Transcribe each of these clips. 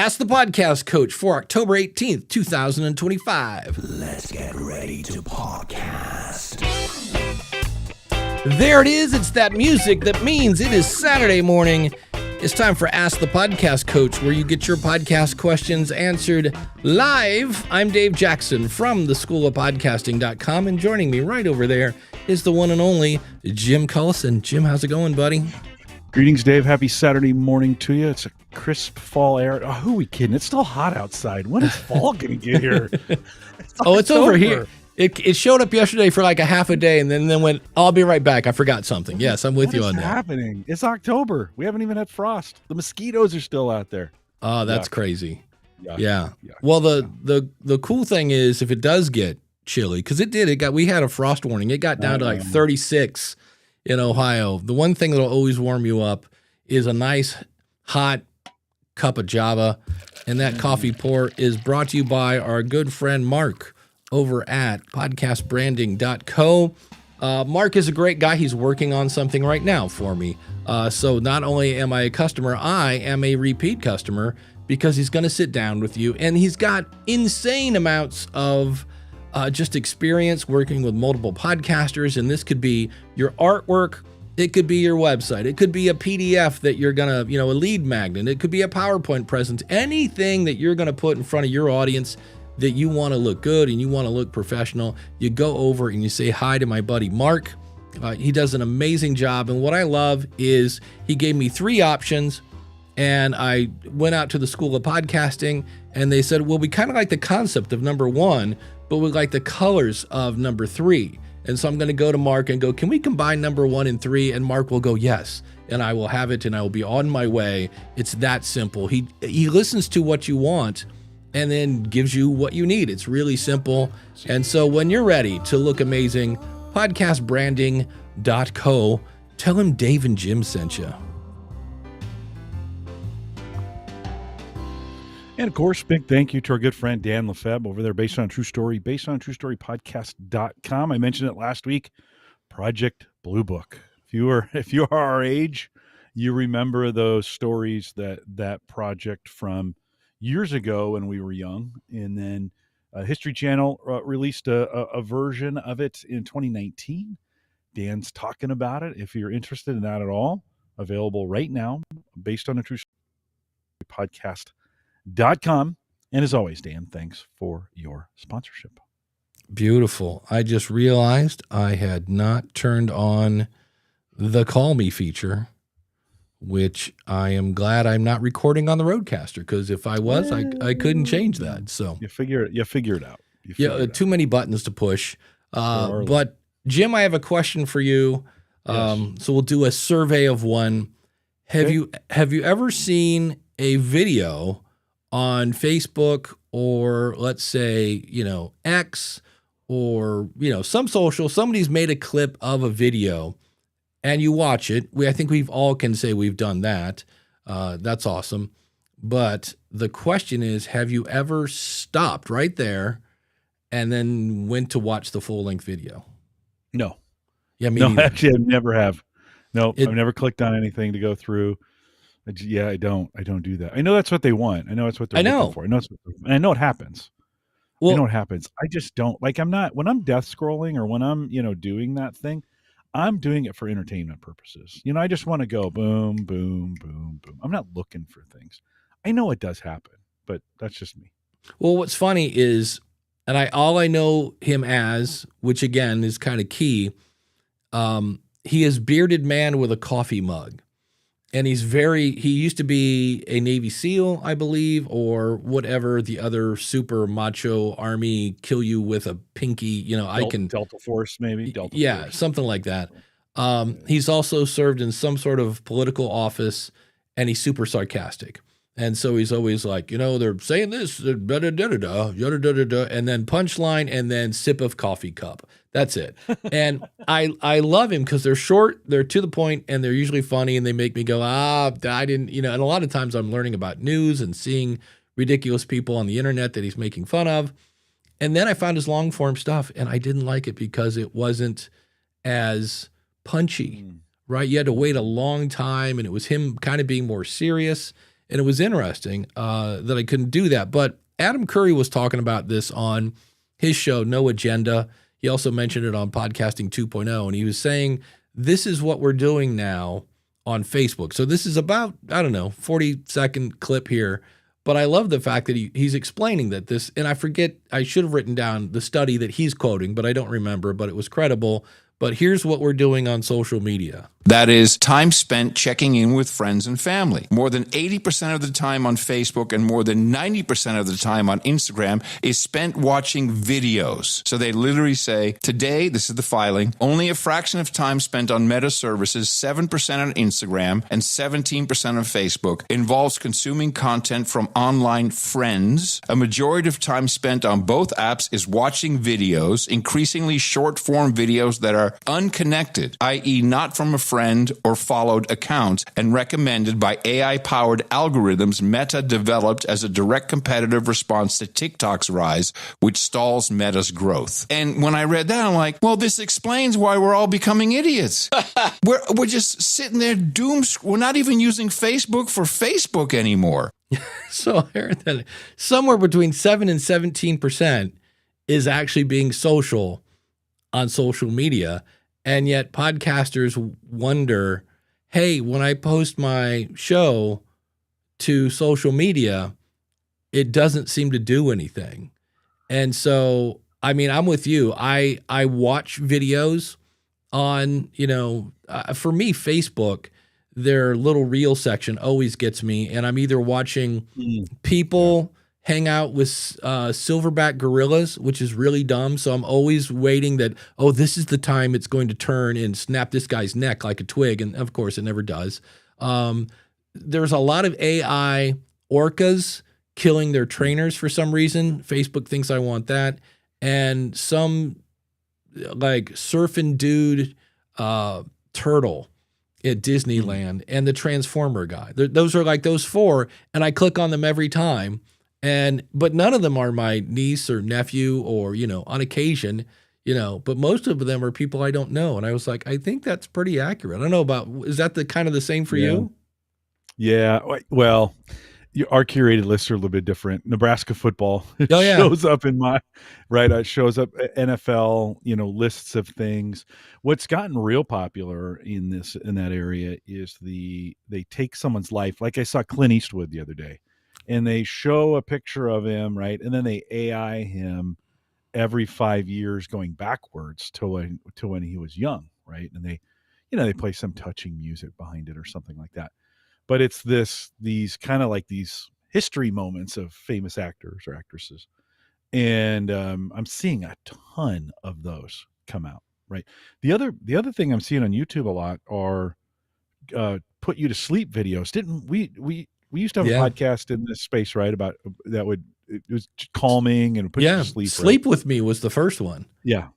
Ask the Podcast Coach for October 18th, 2025. Let's get ready to podcast. There it is. It's that music that means it is Saturday morning. It's time for Ask the Podcast Coach, where you get your podcast questions answered live. I'm Dave Jackson from theschoolofpodcasting.com, and joining me right over there is the one and only Jim Cullison. Jim, how's it going, buddy? Greetings, Dave. Happy Saturday morning to you. It's a crisp fall air. Oh, who are we kidding? It's still hot outside. When is fall going to get here? It's over here. It showed up yesterday for like a half a day and then went, I'll be right back. I forgot something. Yes, I'm with you on that. What's happening? It's October. We haven't even had frost. The mosquitoes are still out there. Oh, that's crazy. Yuck. Yeah. Yuck. Well, the cool thing is if it does get chilly, because we had a frost warning. It got down to like 36 in Ohio. The one thing that'll always warm you up is a nice hot cup of Java. And that coffee pour is brought to you by our good friend Mark over at podcastbranding.co. Mark is a great guy. He's working on something right now for me. So not only am I a customer, I am a repeat customer because he's going to sit down with you. And he's got insane amounts of just experience working with multiple podcasters. And this could be your artwork. It could be your website. It could be a PDF that you're going to, a lead magnet. It could be a PowerPoint present. Anything that you're going to put in front of your audience that you want to look good and you want to look professional, you go over and you say hi to my buddy Mark. He does an amazing job. And what I love is he gave me 3 options, and I went out to the School of Podcasting and they said, well, we kind of like the concept of number 1, but we like the colors of number 3. And so I'm going to go to Mark and go, can we combine number 1 and 3? And Mark will go, yes. And I will have it and I will be on my way. It's that simple. He listens to what you want and then gives you what you need. It's really simple. And so when you're ready to look amazing, podcastbranding.co, tell him Dave and Jim sent you. And of course, big thank you to our good friend Dan Lefebvre over there, based on True Story, podcast.com. I mentioned it last week, Project Blue Book. If you are our age, you remember those stories, that project from years ago when we were young. And then History Channel released a version of it in 2019. Dan's talking about it. If you're interested in that at all, available right now, based on a True Story, podcast.com. And as always, Dan, thanks for your sponsorship. Beautiful. I just realized I had not turned on the Call Me feature, which I am glad I'm not recording on the Roadcaster, because if I was, I couldn't change that. So you figure it out. Too many buttons to push. But Jim, I have a question for you. So we'll do a survey of one. Have you ever seen a video on Facebook or let's say, X or, some social, somebody's made a clip of a video and you watch it? I think we've all can say we've done that. That's awesome. But the question is, have you ever stopped right there and then went to watch the full length video? No. Yeah, actually, I never have. No, I've never clicked on anything to go through. I don't do that. I know that's what they want. I know that's what they're looking for. I know it happens. Well, I know it happens. I just don't when I'm death scrolling or when I'm, doing that thing, I'm doing it for entertainment purposes. I just want to go boom, boom, boom, boom. I'm not looking for things. I know it does happen, but that's just me. Well, what's funny is, and all I know him as, which again is kind of key, he is bearded man with a coffee mug. And he used to be a Navy SEAL, I believe, or whatever the other super macho army kill you with a pinky, Delta Force, maybe. Force. Something like that. He's also served in some sort of political office, and he's super sarcastic. And so he's always like, they're saying this, da-da-da-da-da, da-da-da-da-da, and then punchline, and then sip of coffee cup. That's it. And I love him because they're short, they're to the point, and they're usually funny, and they make me go, I didn't, and a lot of times I'm learning about news and seeing ridiculous people on the internet that he's making fun of. And then I found his long form stuff, and I didn't like it because it wasn't as punchy, right? You had to wait a long time, and it was him kind of being more serious. And it was interesting that I couldn't do that. But Adam Curry was talking about this on his show, No Agenda. He also mentioned it on Podcasting 2.0, and he was saying, this is what we're doing now on Facebook. So this is about, 40-second clip here. But I love the fact that he's explaining that this, and I forget, I should have written down the study that he's quoting, but I don't remember, but it was credible. But here's what we're doing on social media. That is time spent checking in with friends and family. More than 80% of the time on Facebook and more than 90% of the time on Instagram is spent watching videos. So they literally say, today, this is the filing, only a fraction of time spent on meta services, 7% on Instagram and 17% on Facebook, involves consuming content from online friends. A majority of time spent on both apps is watching videos, increasingly short-form videos that are unconnected, i.e. not from a friend or followed account, and recommended by AI-powered algorithms Meta developed as a direct competitive response to TikTok's rise, which stalls Meta's growth. And when I read that, I'm like, well, this explains why we're all becoming idiots. We're just sitting there we're not even using Facebook for Facebook anymore. So I heard that somewhere between 7 and 17% is actually being social on social media. And yet podcasters wonder, hey, when I post my show to social media, it doesn't seem to do anything. And so, I mean, I'm with you. I watch videos on, for me, Facebook, their little reel section always gets me. And I'm either watching people hang out with silverback gorillas, which is really dumb. So I'm always waiting that, this is the time it's going to turn and snap this guy's neck like a twig. And of course, it never does. There's a lot of AI orcas killing their trainers for some reason. Facebook thinks I want that. And some like surfing dude turtle at Disneyland and the Transformer guy. Those are like those four. And I click on them every time. But none of them are my niece or nephew or, on occasion, but most of them are people I don't know. And I was like, I think that's pretty accurate. I don't know is that the kind of the same for you? Yeah. Well, our curated lists are a little bit different. Nebraska football shows up in my, right. It shows up NFL, lists of things. What's gotten real popular in that area is they take someone's life. Like I saw Clint Eastwood the other day. And they show a picture of him, right? And then they AI him every 5 years going backwards to when he was young, right? And they play some touching music behind it or something like that. But it's these kind of like these history moments of famous actors or actresses. And I'm seeing a ton of those come out, right? The other thing I'm seeing on YouTube a lot are put you to sleep videos. Didn't we used to have a podcast in this space, right? About it was calming and put you to sleep. Sleep with Me was the first one. Yeah.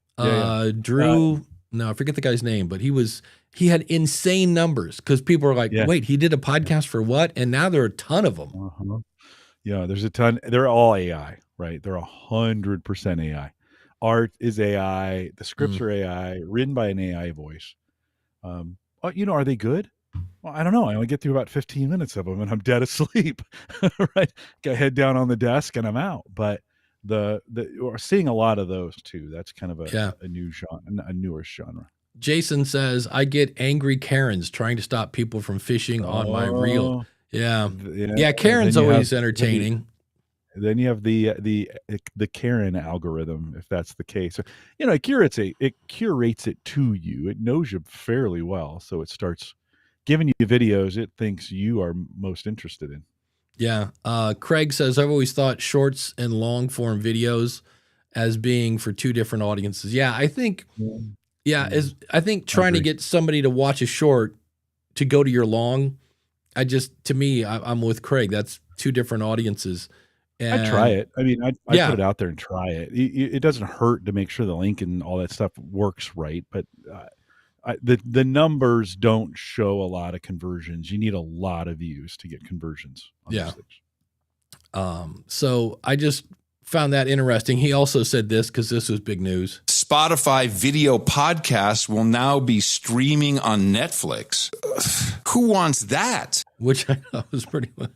Drew, no, I forget the guy's name, but he had insane numbers because people are like, wait, he did a podcast for what? And now there are a ton of them. Uh-huh. Yeah, there's a ton. They're all AI, right? They're 100% AI. Art is AI. The scripts are AI, written by an AI voice. Are they good? Well, I don't know. I only get through about 15 minutes of them and I'm dead asleep, right? Get head down on the desk and I'm out. But we're seeing a lot of those too. That's kind of a new genre, a newer genre. Jason says, I get angry Karens trying to stop people from fishing on my reel. Yeah. Karen's always entertaining. Then you have the Karen algorithm, if that's the case. It curates it to you. It knows you fairly well, so it starts giving you videos it thinks you are most interested in. Yeah. Craig says, I've always thought shorts and long form videos as being for two different audiences. Yeah, I think I think trying to get somebody to watch a short to go to your long, I'm with Craig. That's two different audiences. And I try it. I mean, I put it out there and try it. It doesn't hurt to make sure the link and all that stuff works right, but the numbers don't show a lot of conversions. You need a lot of views to get conversions on those things. So I just found that interesting. He also said this because this was big news. Spotify video podcasts will now be streaming on Netflix. Who wants that? Which I know was pretty much.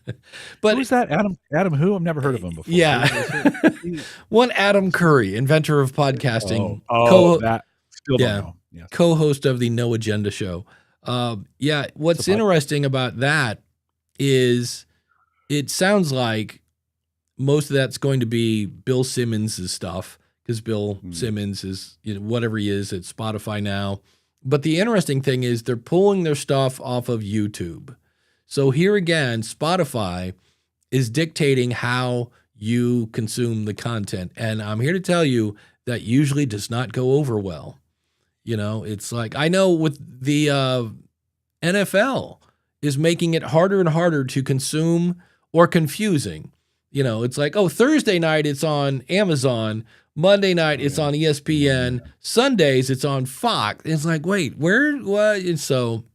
But who's that? Adam who? I've never heard of him before. Yeah. One Adam Curry, inventor of podcasting. That still don't know. Yeah. Co-host of the No Agenda show. What's interesting about that is it sounds like most of that's going to be Bill Simmons' stuff, because Bill Simmons is, whatever he is at Spotify now. But the interesting thing is they're pulling their stuff off of YouTube. So here again, Spotify is dictating how you consume the content. And I'm here to tell you that usually does not go over well. It's like, I know with the NFL is making it harder and harder to consume, or confusing. It's like, Thursday night it's on Amazon, Monday night it's on ESPN, Sundays it's on Fox. It's like, wait, where, what? And so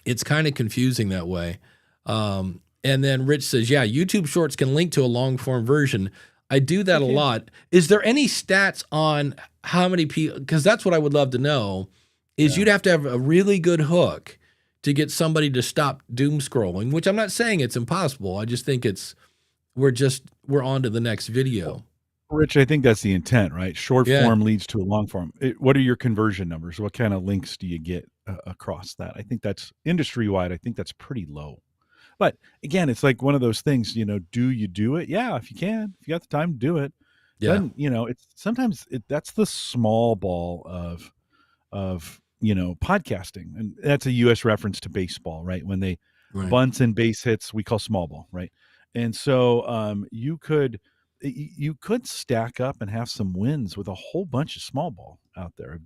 it's kind of confusing that way. And then Rich says, yeah, YouTube Shorts can link to a long form version. I do that a lot. Is there any stats on how many people, because that's what I would love to know, is you'd have to have a really good hook to get somebody to stop doom scrolling, which I'm not saying it's impossible. I just think we're on to the next video. Rich, I think that's the intent, right? Short form leads to a long form. What are your conversion numbers? What kind of links do you get across that? I think that's industry wide. I think that's pretty low. But again, it's like one of those things, do you do it? Yeah, if you can, if you got the time to do it. Yeah. Then, it's sometimes that's the small ball of podcasting. And that's a US reference to baseball, right? When they bunts and base hits, we call small ball, right? And so you could stack up and have some wins with a whole bunch of small ball out there of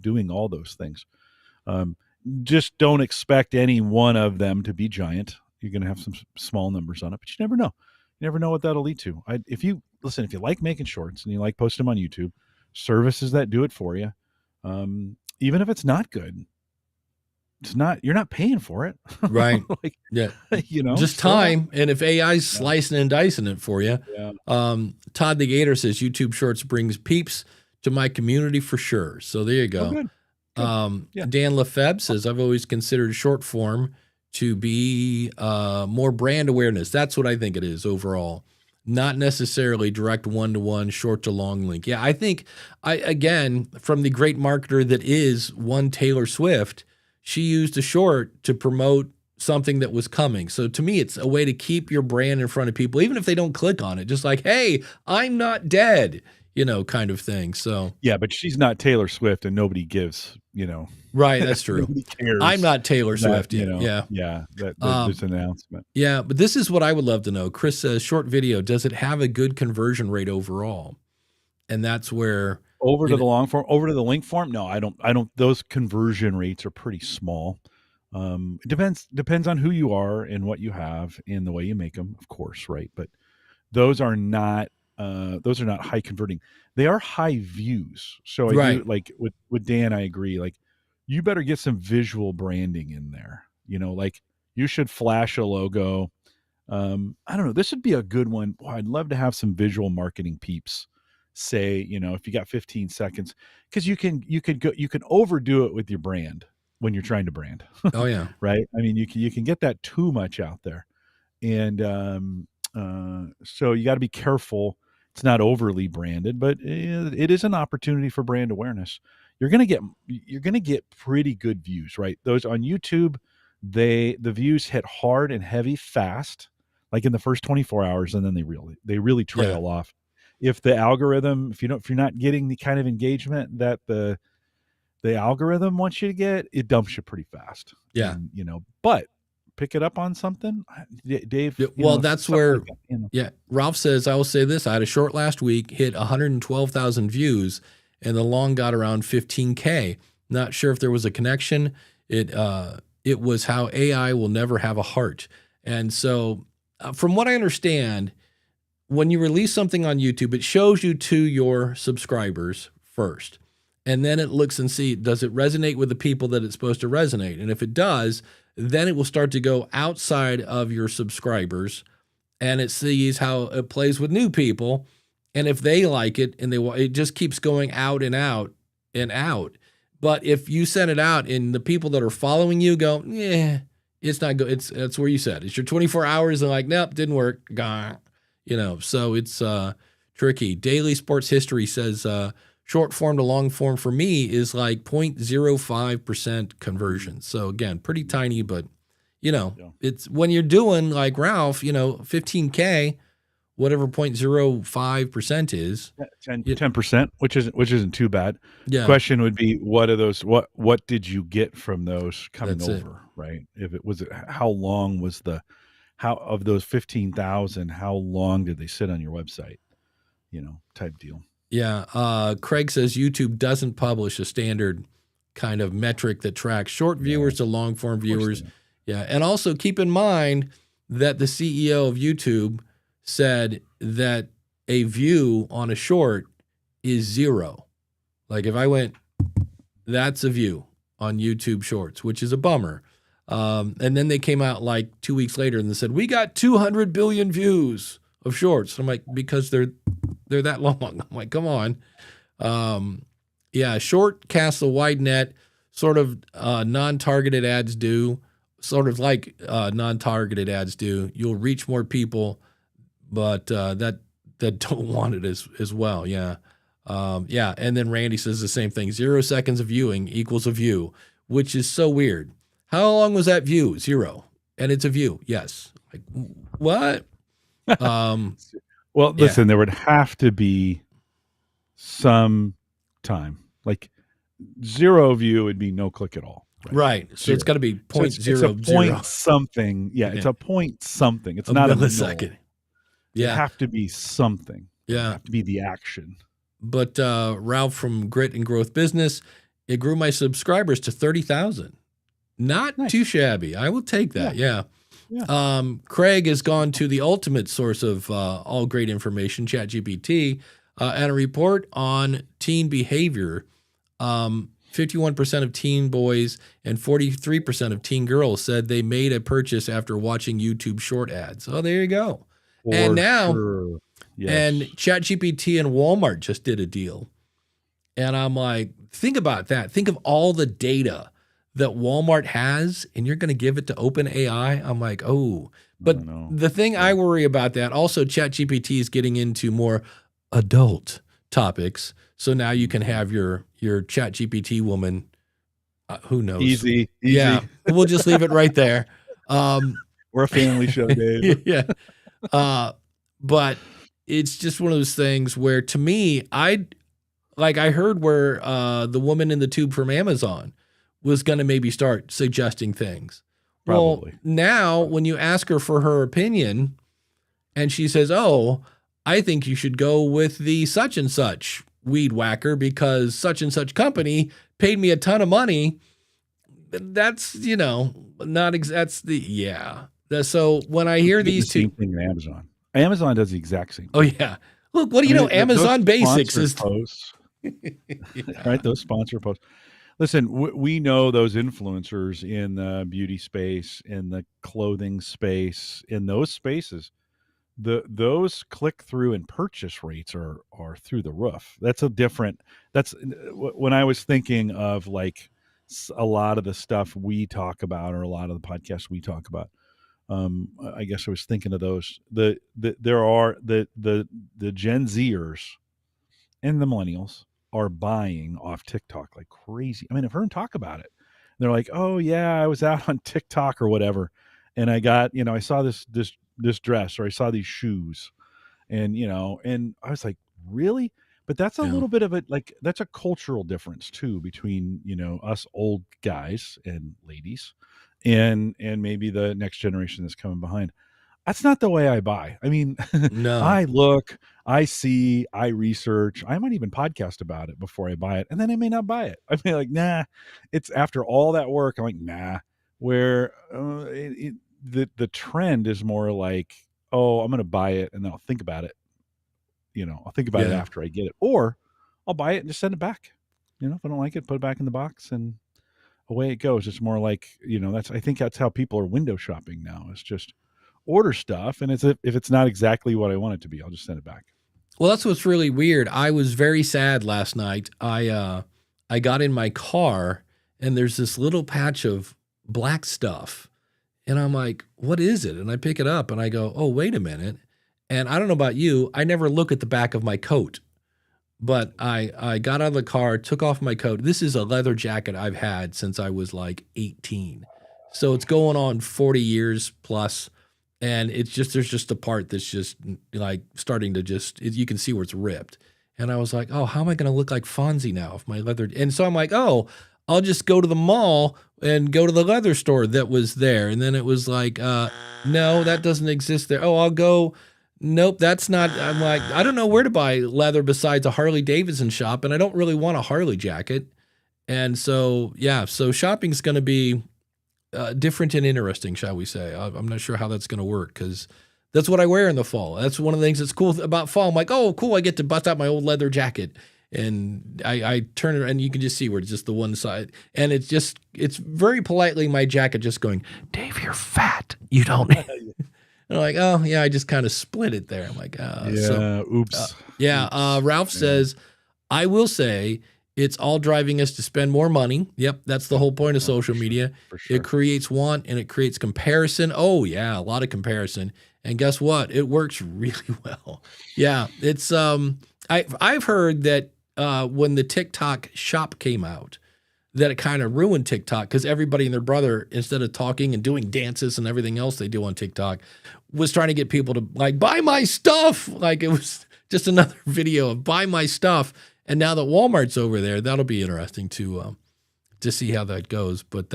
doing all those things. Just don't expect any one of them to be giant. You're going to have some small numbers on it, but you never know. You never know what that'll lead to. If you like making shorts and you like posting them on YouTube, services that do it for you, even if it's not good, you're not paying for it. Right. Just time. And if AI's slicing and dicing it for you, Todd the Gator says YouTube Shorts brings peeps to my community for sure. So there you go. Good. Dan Lefebvre says, I've always considered short form to be more brand awareness. That's what I think it is overall. Not necessarily direct one-to-one, short-to-long link. Yeah, I think, again, from the great marketer that is one Taylor Swift, she used a short to promote something that was coming. So to me, it's a way to keep your brand in front of people, even if they don't click on it. Just like, hey, I'm not dead, kind of thing. So yeah, but she's not Taylor Swift, and nobody gives, Right, that's true. Nobody cares. I'm not Taylor Swift. There's an announcement. Yeah, but this is what I would love to know. Chris says, short video, does it have a good conversion rate overall? And that's where over to the long form, over to the link form. No, I don't. Those conversion rates are pretty small. It depends on who you are and what you have and the way you make them, of course, right? But those are not high converting. They are high views. So I do, like with Dan, I agree. Like, you better get some visual branding in there. Like, you should flash a logo. I don't know. This would be a good one. Boy, I'd love to have some visual marketing peeps say, if you got 15 seconds, because you can overdo it with your brand when you're trying to brand. Oh yeah. Right. I mean, you can get that too much out there. And so you got to be careful. It's not overly branded, but it is an opportunity for brand awareness. You're going to get pretty good views, right? Those on YouTube, the views hit hard and heavy fast, like in the first 24 hours, and then they really trail off. If the algorithm, if you're not getting the kind of engagement that the algorithm wants you to get, it dumps you pretty fast. Yeah. And, but pick it up on something, Dave. Well, that's where, Ralph says, I will say this. I had a short last week, hit 112,000 views, and the long got around 15K. Not sure if there was a connection. It was how AI will never have a heart. And so from what I understand, when you release something on YouTube, it shows you to your subscribers first. And then it looks and see, does it resonate with the people that it's supposed to resonate? And if it does, then it will start to go outside of your subscribers, and it sees how it plays with new people. And if they like it, and it just keeps going out and out and out. But if you send it out and the people that are following you go, yeah, it's not good. That's where you said it's your 24 hours and like, nope, didn't work. Gah. So it's tricky. Daily Sports History says short form to long form for me is like 0.05% conversion. So again, pretty tiny, but it's when you're doing like Ralph, 15K, whatever 0.05% is, 10%, which isn't too bad. Yeah. Question would be, what are those? What did you get from those coming over? Right? If it was, how long was of those 15,000? How long did they sit on your website? Type deal. Yeah. Craig says YouTube doesn't publish a standard kind of metric that tracks short viewers to long form viewers. Yeah. And also keep in mind that the CEO of YouTube said that a view on a short is 0. Like if I went, that's a view on YouTube Shorts, which is a bummer. And then they came out like 2 weeks later and they said, we got 200 billion views of shorts. I'm like, because they're that long. I'm like, come on. Short casts a wide net, sort of non-targeted ads do, sort of like non-targeted ads do. You'll reach more people, but that don't want it as well. Yeah. And then Randy says the same thing. 0 seconds of viewing equals a view, which is so weird. How long was that view? 0. And it's a view. Yes. Like, what? Well, listen, there would have to be some time. Like 0 view would be no click at all. Right. So it's got to be 0.00. It's a point something. Yeah, it's a point something. It's not a millisecond. Yeah. It have to be something. Yeah. It have to be the action. But Ralph from Grit and Growth Business, it grew my subscribers to 30,000. Not too shabby. I will take that. Yeah. Craig has gone to the ultimate source of all great information, ChatGPT, and a report on teen behavior. 51% of teen boys and 43% of teen girls said they made a purchase after watching YouTube short ads. Oh, there you go. And now, and ChatGPT and Walmart just did a deal. And I'm like, think about that. Think of all the data that Walmart has, and you're going to give it to OpenAI. I'm like, oh. But the thing I worry about that, also ChatGPT is getting into more adult topics. So now you can have your ChatGPT woman, who knows? Easy. Yeah, we'll just leave it right there. We're a family show, Dave. Yeah. But it's just one of those things where, to me, I heard where the woman in the tube from Amazon was going to maybe start suggesting things. Probably. Well, now when you ask her for her opinion and she says, oh, I think you should go with the such and such weed whacker because such and such company paid me a ton of money. That's, that's the, so when I hear these two. Same thing in Amazon. Amazon does the exact same thing. Oh, yeah. Look, what do you know? Amazon Basics is. Posts, right? Those sponsor posts. Listen, we know those influencers in the beauty space, in the clothing space, in those spaces. Those click through and purchase rates are through the roof. That's when I was thinking of like a lot of the stuff we talk about, or a lot of the podcasts we talk about. I guess I was thinking of those. There are the Gen Zers and the millennials are buying off TikTok like crazy. I mean, I've heard them talk about it. They're like, oh yeah, I was out on TikTok or whatever, and I got, I saw this dress, or I saw these shoes, and and I was like, really? But that's a little bit of it. Like, that's a cultural difference too between us old guys and ladies, and maybe the next generation that's coming behind. That's not the way I buy. I mean, no. I look, I see, I research. I might even podcast about it before I buy it, and then I may not buy it. I mean, like, nah. It's after all that work, I'm like, nah. Where the trend is more like, oh, I'm going to buy it, and then I'll think about it. I'll think about it after I get it, or I'll buy it and just send it back. If I don't like it, put it back in the box, and away it goes. It's more like, I think that's how people are window shopping now. It's just order stuff, and if it's not exactly what I want it to be, I'll just send it back. Well, that's what's really weird. I was very sad last night. I I got in my car and there's this little patch of black stuff. And I'm like, what is it? And I pick it up and I go, oh, wait a minute. And I don't know about you, I never look at the back of my coat. But I got out of the car, took off my coat. This is a leather jacket I've had since I was like 18. So it's going on 40 years plus. And it's just, there's just a part that's just like starting to just, you can see where it's ripped. And I was like, oh, how am I going to look like Fonzie now if my leather? And so I'm like, oh, I'll just go to the mall and go to the leather store that was there. And then it was like, no, that doesn't exist there. Oh, I'll go. Nope, that's not. I'm like, I don't know where to buy leather besides a Harley Davidson shop. And I don't really want a Harley jacket. And so, yeah, so shopping's going to be different and interesting, shall we say. I'm not sure how that's going to work because that's what I wear in the fall. That's one of the things that's cool about fall. I'm like, oh, cool, I get to bust out my old leather jacket. And I turn it and you can just see where it's just the one side. And it's very politely my jacket just going, Dave, you're fat. You don't. And I'm like, oh, yeah, I just kind of split it there. I'm like, oops. Ralph says, I will say it's all driving us to spend more money. Yep, that's the whole point of social media. Sure. It creates want and it creates comparison. Oh, yeah, a lot of comparison. And guess what? It works really well. Yeah, it's I've heard that when the TikTok shop came out, that it kind of ruined TikTok because everybody and their brother, instead of talking and doing dances and everything else they do on TikTok, was trying to get people to like buy my stuff. Like it was just another video of buy my stuff. And now that Walmart's over there, that'll be interesting to see how that goes. But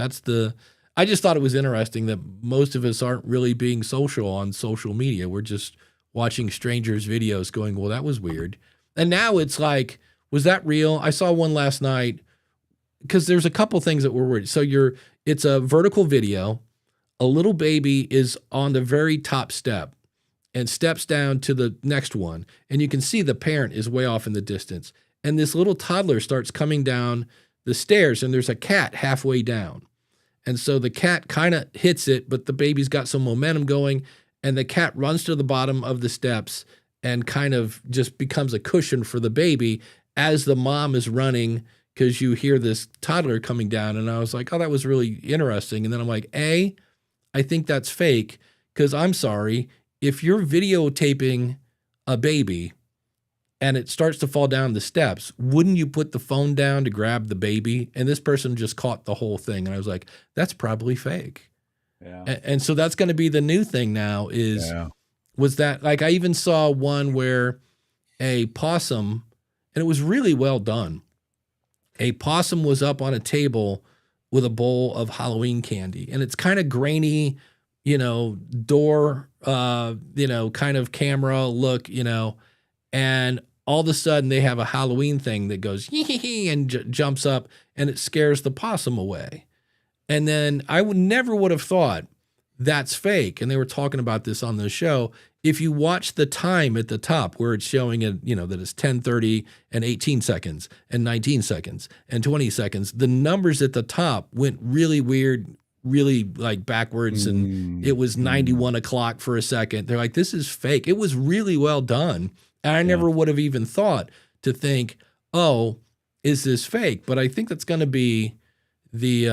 I just thought it was interesting that most of us aren't really being social on social media. We're just watching strangers' videos going, well, that was weird. And now it's like, was that real? I saw one last night because there's a couple things that were weird. So it's a vertical video. A little baby is on the very top step and steps down to the next one. And you can see the parent is way off in the distance. And this little toddler starts coming down the stairs and there's a cat halfway down. And so the cat kind of hits it, but the baby's got some momentum going and the cat runs to the bottom of the steps and kind of just becomes a cushion for the baby as the mom is running because you hear this toddler coming down. And I was like, oh, that was really interesting. And then I'm like, I think that's fake because I'm sorry, if you're videotaping a baby and it starts to fall down the steps, wouldn't you put the phone down to grab the baby? And this person just caught the whole thing. And I was like, that's probably fake. Yeah. And so that's going to be the new thing now was that, like I even saw one where a possum, and it was really well done. A possum was up on a table with a bowl of Halloween candy. And it's kind of grainy, door, kind of camera look, and all of a sudden they have a Halloween thing that goes and jumps up and it scares the possum away. And then I never would have thought that's fake. And they were talking about this on the show. If you watch the time at the top where it's showing it, that it's 10:30 and 18 seconds and 19 seconds and 20 seconds, the numbers at the top went really weird, really like backwards. And it was 91 o'clock for a second. They're like, this is fake. It was really well done. And I never would have even thought to think, oh, is this fake? But I think that's going to be the,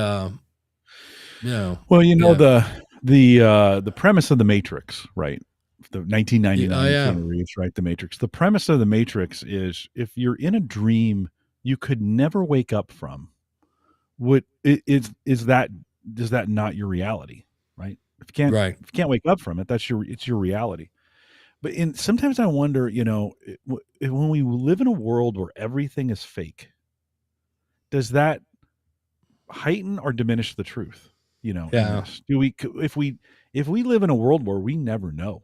the premise of the Matrix, right? The 1999 Reeves, right? The Matrix. The premise of the Matrix is if you're in a dream you could never wake up from, does that not your reality, right? If you can't wake up from it, it's your reality. But sometimes I wonder, when we live in a world where everything is fake, does that heighten or diminish the truth? Do we, if we live in a world where we never know,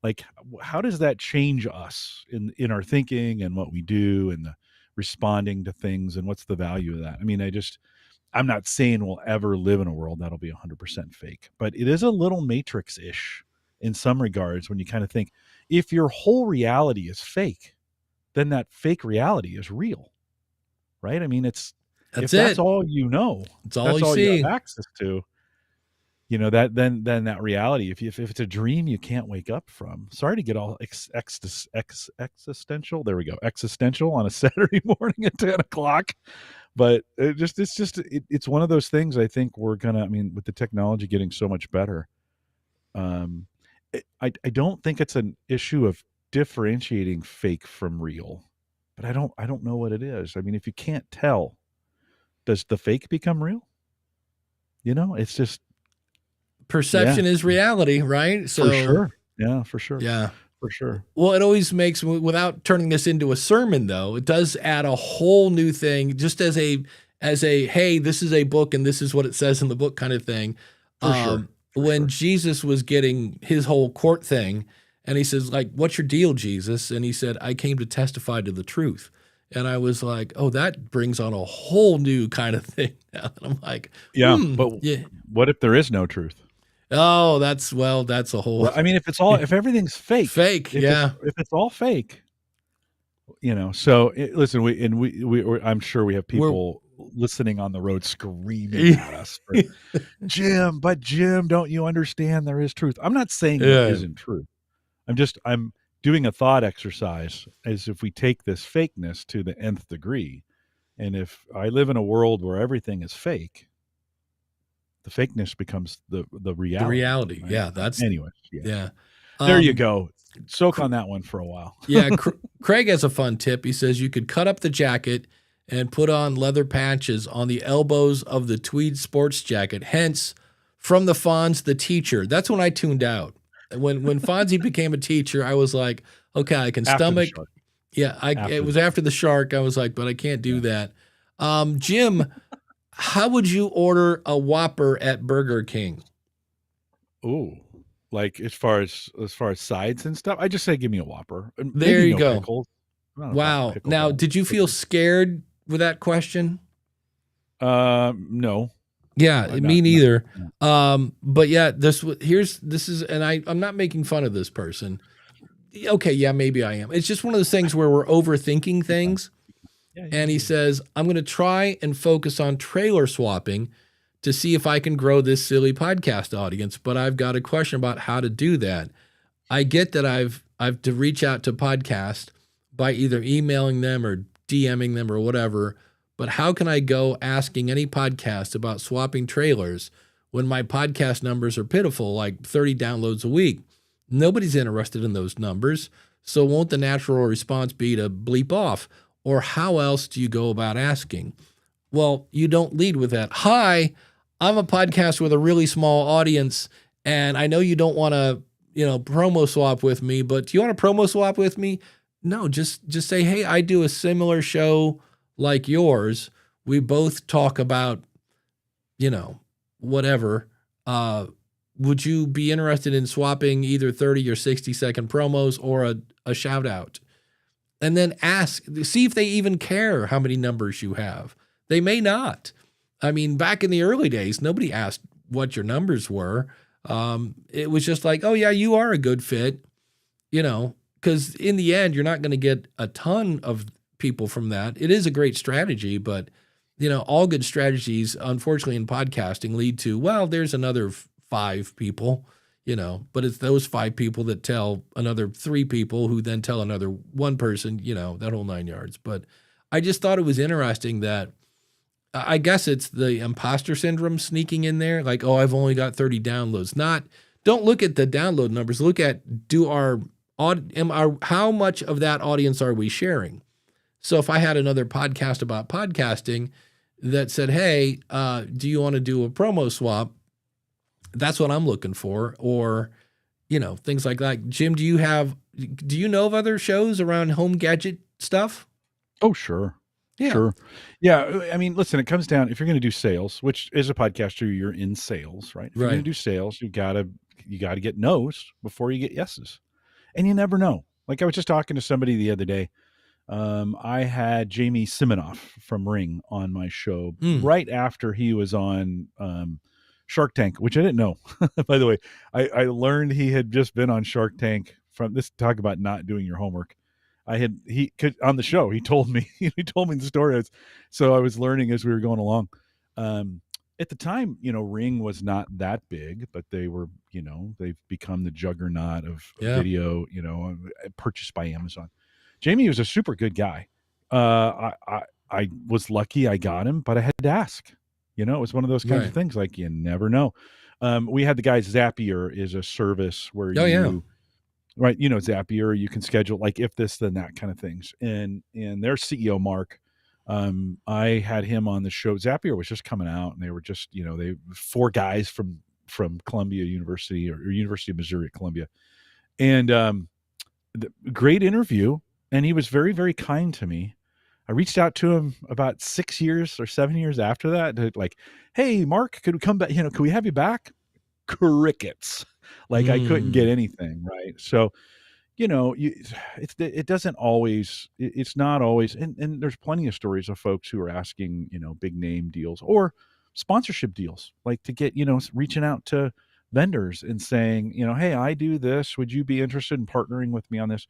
like, how does that change us in our thinking and what we do and the responding to things and what's the value of that? I mean, I'm not saying we'll ever live in a world that'll be 100% fake, but it is a little Matrix-ish in some regards when you kind of think, if your whole reality is fake, then that fake reality is real, right? I mean, that's all you know. It's all you see. You have access to. then that reality, if it's a dream you can't wake up from. Sorry to get all existential. There we go. Existential on a Saturday morning at 10 o'clock. But it's one of those things. I think with the technology getting so much better, I don't think it's an issue of differentiating fake from real, but I don't know what it is. I mean, if you can't tell, does the fake become real? It's just perception is reality, right? So for sure. Yeah, for sure. Yeah. For sure. Well, it always makes, without turning this into a sermon though, it does add a whole new thing, just as a, hey, this is a book and this is what it says in the book kind of thing. For sure. When Jesus was getting his whole court thing and he says, like, what's your deal, Jesus? And he said, I came to testify to the truth. And I was like, oh, that brings on a whole new kind of thing. And I'm like, but what if there is no truth? Oh, that's a whole. Well, I mean, if everything's fake, if it's all fake, So listen, I'm sure we have people listening on the road screaming at us, Jim, don't you understand? There is truth. I'm not saying there isn't truth. I'm doing a thought exercise as if we take this fakeness to the nth degree, and if I live in a world where everything is fake, the fakeness becomes the reality. The reality, right? Yeah. That's anyway. Yeah. There you go. Soak on that one for a while. Yeah. Craig has a fun tip. He says you could cut up the jacket and put on leather patches on the elbows of the tweed sports jacket. Hence, from the Fonz, the teacher. That's when I tuned out. When Fonzie became a teacher, I was like, okay, I can stomach. Yeah, it was after the shark. I was like, but I can't do that. Jim, how would you order a Whopper at Burger King? Ooh, like as far as sides and stuff, I just say give me a Whopper. There you go. Pickles. Wow. Now, did you feel scared with that question? No. Yeah, me neither. But yeah, this is, and I'm not making fun of this person. Okay, yeah, maybe I am. It's just one of those things where we're overthinking things. And he says, I'm going to try and focus on trailer swapping to see if I can grow this silly podcast audience. But I've got a question about how to do that. I get that I've to reach out to podcast by either emailing them or DMing them or whatever. But how can I go asking any podcast about swapping trailers when my podcast numbers are pitiful, like 30 downloads a week? Nobody's interested in those numbers. So won't the natural response be to bleep off? Or how else do you go about asking? Well, you don't lead with that. Hi, I'm a podcast with a really small audience, and I know you don't want to, promo swap with me, but do you want to promo swap with me? No, just say, hey, I do a similar show like yours. We both talk about, whatever. Would you be interested in swapping either 30 or 60-second promos or a shout out? And then see if they even care how many numbers you have. They may not. I mean, back in the early days, nobody asked what your numbers were. It was just like, oh yeah, you are a good fit, because in the end, you're not going to get a ton of people from that. It is a great strategy, but all good strategies, unfortunately, in podcasting lead to, well, there's another 5 people. But it's those 5 people that tell another 3 people who then tell another 1 person, that whole 9 yards. But I just thought it was interesting that I guess it's the imposter syndrome sneaking in there. Like, oh, I've only got 30 downloads. Don't look at the download numbers. Look at how much of that audience are we sharing? So if I had another podcast about podcasting that said, hey, do you want to do a promo swap? That's what I'm looking for, or, things like that. Jim, do you know of other shows around home gadget stuff? Oh, sure. Yeah. Sure. Yeah. I mean, listen, it comes down, if you're going to do sales, which as a podcaster, you're in sales, right? If you're going to do sales, you gotta get no's before you get yeses. And you never know. Like I was just talking to somebody the other day. I had Jamie Siminoff from Ring on my show right after he was on, Shark Tank, which I didn't know. By the way, I learned he had just been on Shark Tank from this. Talk about not doing your homework. He could on the show. He told me the story. So I was learning as we were going along. at the time, Ring was not that big, but they were, they've become the juggernaut of video, purchased by Amazon. Jamie was a super good guy. I was lucky I got him, but I had to ask. It was one of those kinds of things, like, you never know. We had the guy, Zapier is a service where right, Zapier, you can schedule like if this, then that kind of things. And their CEO, Mark, I had him on the show. Zapier was just coming out, and they were just, they 4 guys from Columbia University or University of Missouri at Columbia. And great interview. And he was very, very kind to me. I reached out to him about 6 years or 7 years after that, like, hey, Mark, could we come back? Could we have you back? Crickets. Like I couldn't get anything right. So, it doesn't always, it's not always, and there's plenty of stories of folks who are asking, big name deals or sponsorship deals, like to get, reaching out to vendors and saying, hey, I do this. Would you be interested in partnering with me on this?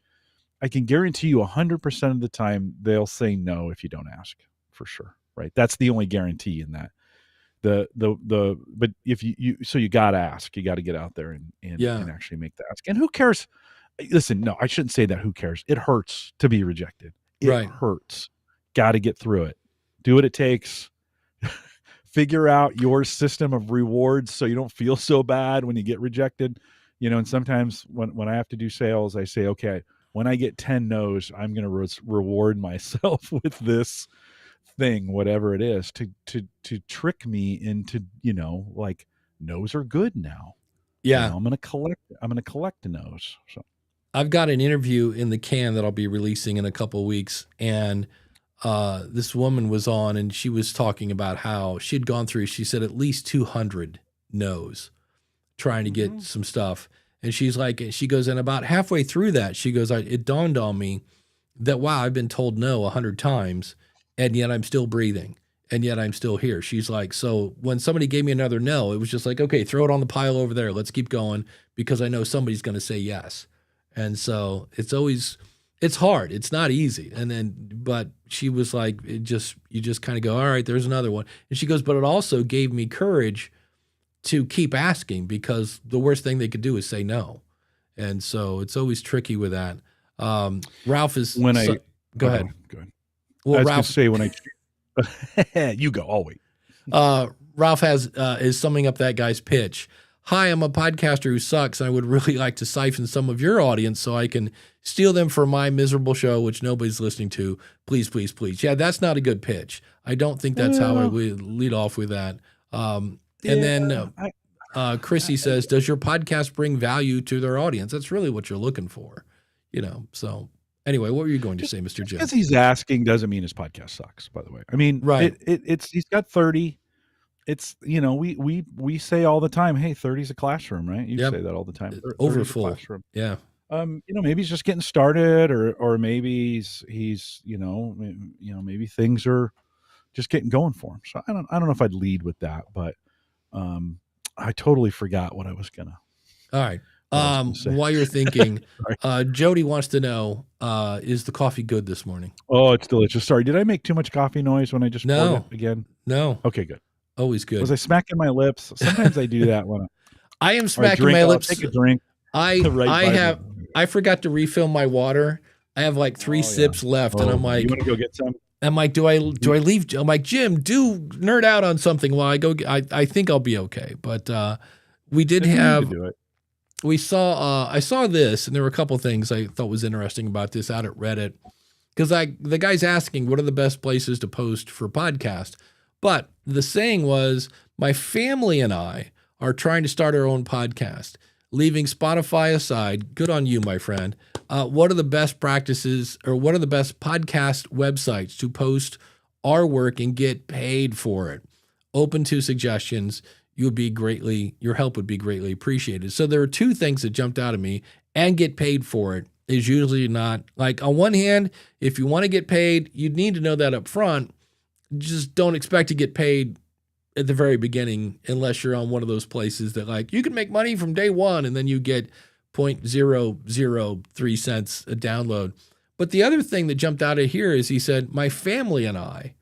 I can guarantee you 100% of the time they'll say no if you don't ask, for sure. Right. That's the only guarantee in that. But if you got to ask, you got to get out there and actually make the ask. And who cares? Listen, no, I shouldn't say that. Who cares? It hurts to be rejected. It hurts. Got to get through it. Do what it takes. Figure out your system of rewards so you don't feel so bad when you get rejected. And sometimes when I have to do sales, I say, okay, when I get 10 no's, I'm going to reward myself with this thing, whatever it is, to trick me into, like, no's are good now. Yeah. I'm going to collect the no's. So I've got an interview in the can that I'll be releasing in a couple of weeks. And this woman was on, and she was talking about how she'd gone through, she said, at least 200 no's trying to get some stuff. And she's like, she goes, and about halfway through that, she goes, it dawned on me that, wow, I've been told no 100 times, and yet I'm still breathing, and yet I'm still here. She's like, so when somebody gave me another no, it was just like, okay, throw it on the pile over there. Let's keep going, because I know somebody's going to say yes. And so it's hard. It's not easy. But she was like, you just kind of go, all right, there's another one. And she goes, but it also gave me courage to keep asking, because the worst thing they could do is say no. And so it's always tricky with that. Ralph is go ahead. Go ahead. Well, Ralph, say when you go, I'll wait. Ralph is summing up that guy's pitch. Hi, I'm a podcaster who sucks, and I would really like to siphon some of your audience so I can steal them for my miserable show, which nobody's listening to. Please, please, please. Yeah, that's not a good pitch. I don't think that's how I would lead off with that. And then Chrissy says, does your podcast bring value to their audience? That's really what you're looking for, So anyway, what were you going to say, Mr. Jim? Because he's asking doesn't mean his podcast sucks, by the way. I mean, right. It's he's got 30. It's, we say all the time, hey, 30 is a classroom, right? You say that all the time. Overfull. Classroom. Yeah. Maybe he's just getting started, or maybe he's maybe things are just getting going for him. So I don't know if I'd lead with that, but I totally forgot what I was gonna. All right. While you're thinking, Jody wants to know, is the coffee good this morning? Oh, it's delicious. Sorry, did I make too much coffee noise when I just poured it again? No. Okay, good. Always good. Was I smacking my lips? Sometimes I do that when I am smacking my lips. Take a drink. I forgot to refill my water. I have like 3 sips left, and I'm like, you want to go get some? I'm like, do I leave? I'm like, Jim, do nerd out on something while I go. I think I'll be okay. But we did have. I saw this, and there were a couple things I thought was interesting about this out at Reddit, because the guy's asking what are the best places to post for podcast. But the saying was, my family and I are trying to start our own podcast. Leaving Spotify aside, good on you, my friend. What are the best practices, or what are the best podcast websites to post our work and get paid for it? Open to suggestions. Your help would be greatly appreciated. So there are 2 things that jumped out at me, and get paid for it is usually not, like, on one hand, if you want to get paid, you'd need to know that up front. Just don't expect to get paid at the very beginning unless you're on one of those places that, like, you can make money from day one and then you get 0.003 cents a download. But the other thing that jumped out of here is he said, my family and I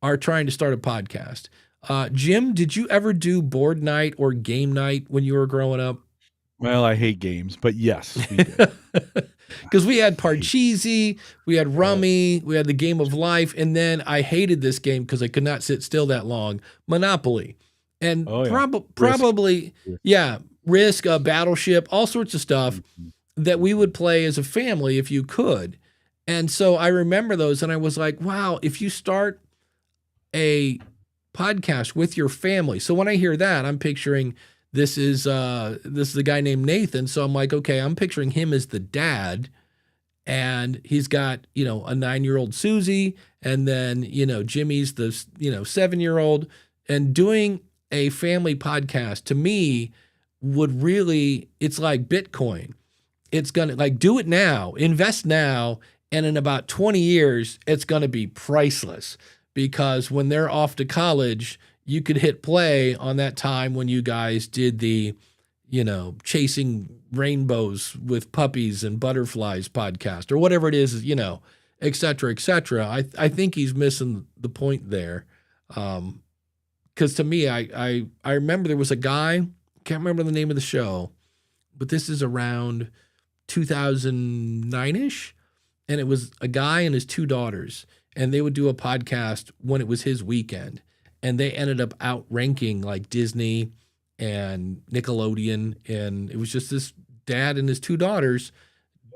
are trying to start a podcast. Jim, did you ever do board night or game night when you were growing up? Well, I hate games, but yes, we did. Because we had Parcheesi, we had Rummy, we had the Game of Life, and then I hated this game because I could not sit still that long, Monopoly. And probably, yeah, Risk, Battleship, all sorts of stuff that we would play as a family if you could. And so I remember those, and I was like, wow, if you start a podcast with your family. So when I hear that, I'm picturing this is the guy named Nathan. So I'm like, okay, I'm picturing him as the dad, and he's got, a 9-year-old Susie, and then, Jimmy's the, 7-year-old, and doing a family podcast to me would really, it's like Bitcoin. It's going to do it now, invest now. And in about 20 years, it's going to be priceless, because when they're off to college, you could hit play on that time when you guys did the, chasing rainbows with puppies and butterflies podcast or whatever it is, et cetera, et cetera. I think he's missing the point there. Because to me, I remember there was a guy, can't remember the name of the show, but this is around 2009-ish. And it was a guy and his 2 daughters, and they would do a podcast when it was his weekend. And they ended up outranking like Disney and Nickelodeon. And it was just this dad and his 2 daughters,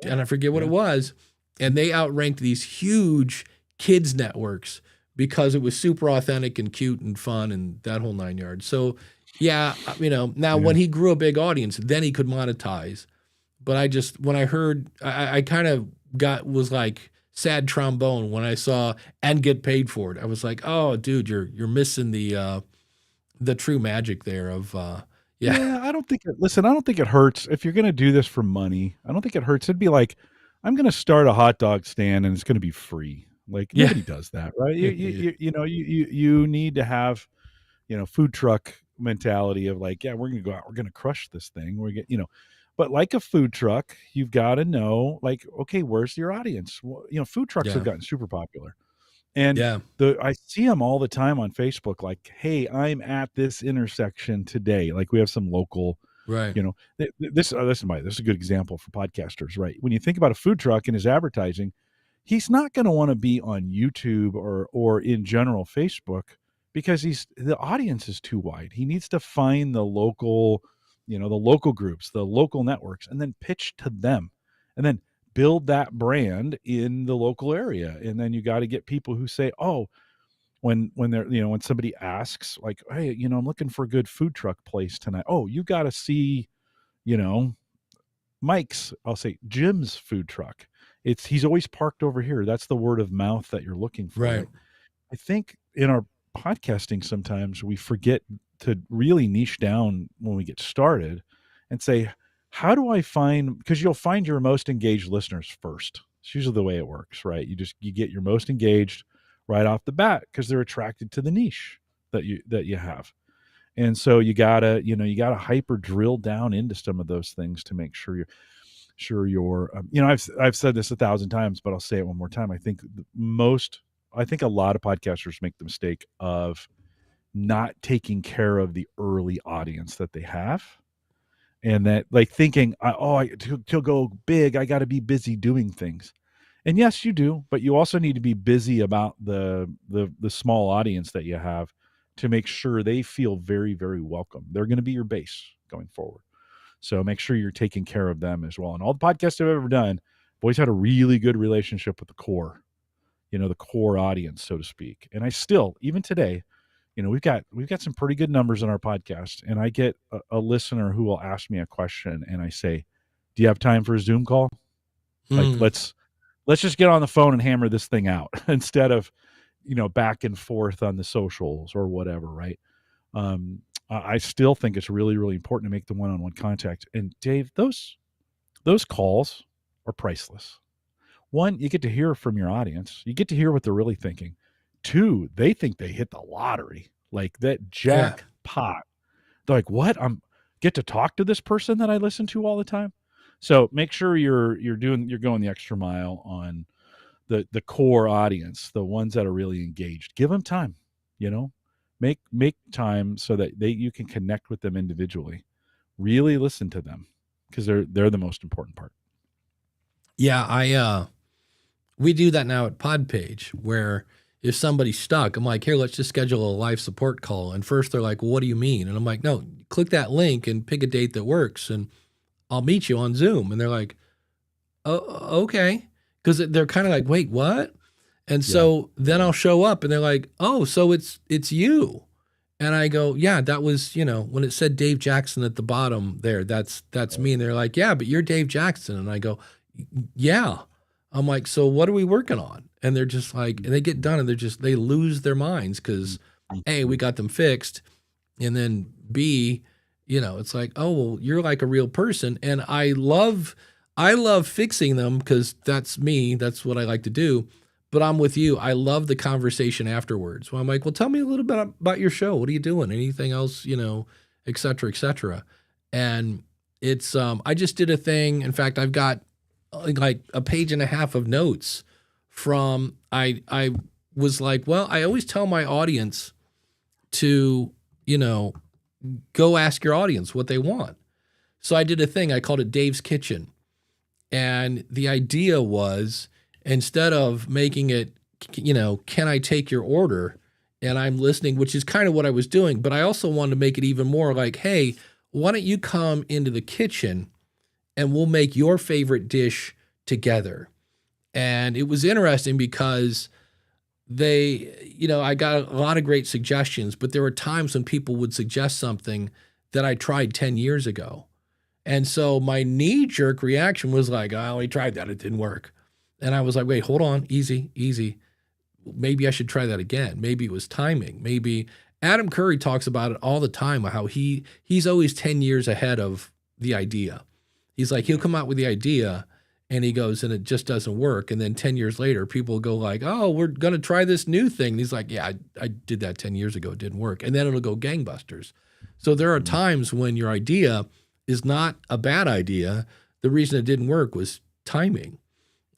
and I forget what it was. And they outranked these huge kids networks because it was super authentic and cute and fun and that whole 9 yards. So, now when he grew a big audience, then he could monetize. But when I heard, I kind of was like sad trombone when I saw and get paid for it. I was like, oh, dude, you're missing the true magic there of Yeah, I don't think it hurts if you're going to do this for money. I don't think it hurts. It'd be like, I'm going to start a hot dog stand and it's going to be free. Like nobody does that, right? You need to have, food truck mentality of like, yeah, we're going to go out, we're going to crush this thing. But like a food truck, you've got to know, like, okay, where's your audience? Well, food trucks have gotten super popular. And I see them all the time on Facebook, like, hey, I'm at this intersection today. Like we have some local, right. This is a good example for podcasters, right? When you think about a food truck and his advertising, he's not going to want to be on YouTube or in general Facebook, because the audience is too wide. He needs to find the local, the local groups, the local networks, and then pitch to them, and then build that brand in the local area. And then you got to get people who say, oh, when they're, when somebody asks like, hey, I'm looking for a good food truck place tonight. Oh, you got to see, Mike's, I'll say Jim's food truck. He's always parked over here. That's the word of mouth that you're looking for. Right. I think in our podcasting, sometimes we forget to really niche down when we get started and say, how do I find, because you'll find your most engaged listeners first. It's usually the way it works, right? You get your most engaged right off the bat because they're attracted to the niche that you have. And so you gotta hyper drill down into some of those things to make sure you're I've said this 1,000 times, but I'll say it one more time. I think a lot of podcasters make the mistake of not taking care of the early audience that they have, and that like thinking, to go big, I got to be busy doing things. And yes, you do, but you also need to be busy about the small audience that you have to make sure they feel very, very welcome. They're going to be your base going forward. So make sure you're taking care of them as well. And all the podcasts I've ever done, I've always had a really good relationship with the core, the core audience, so to speak. And I still, even today, we've got some pretty good numbers on our podcast. And I get a listener who will ask me a question, and I say, do you have time for a Zoom call? Like, let's just get on the phone and hammer this thing out instead of, back and forth on the socials or whatever. Right. I still think it's really, really important to make the one-on-one contact. And Dave, those calls are priceless. One, you get to hear from your audience. You get to hear what they're really thinking. Two, they think they hit the lottery, like that jackpot. They're like, what? Get to talk to this person that I listen to all the time. So make sure you're going the extra mile on the core audience, the ones that are really engaged. Give them time, make time so that you can connect with them individually. Really listen to them, because they're the most important part. Yeah, we do that now at Podpage, where if somebody's stuck, I'm like, here, let's just schedule a live support call. And first they're like, well, what do you mean? And I'm like, no, click that link and pick a date that works, and I'll meet you on Zoom. And they're like, oh, okay. Because they're kind of like, wait, what? And so then I'll show up and they're like, oh, so it's you. And I go, yeah, that was, when it said Dave Jackson at the bottom there, that's me. And they're like, yeah, but you're Dave Jackson. And I go, yeah. I'm like, so what are we working on? And they're just like, and they get done and they lose their minds because A, we got them fixed. And then B, it's like, oh, well, you're like a real person. And I love fixing them because that's me. That's what I like to do. But I'm with you. I love the conversation afterwards. Well, I'm like, well, tell me a little bit about your show. What are you doing? Anything else, et cetera, et cetera. And it's, I just did a thing. In fact, I've got like a page and a half of notes from, I was like, well, I always tell my audience to, go ask your audience what they want. So I did a thing. I called it Dave's Kitchen. And the idea was, instead of making it, can I take your order? And I'm listening, which is kind of what I was doing. But I also wanted to make it even more like, hey, why don't you come into the kitchen and we'll make your favorite dish together? And it was interesting because I got a lot of great suggestions, but there were times when people would suggest something that I tried 10 years ago. And so my knee-jerk reaction was like, I only tried that, it didn't work. And I was like, wait, hold on, easy. Maybe I should try that again. Maybe it was timing. Maybe Adam Curry talks about it all the time, how he's always 10 years ahead of the idea. He's like, he'll come out with the idea and he goes, and it just doesn't work. And then 10 years later, people go like, oh, we're going to try this new thing. And he's like, yeah, I did that 10 years ago. It didn't work. And then it'll go gangbusters. So there are times when your idea is not a bad idea. The reason it didn't work was timing.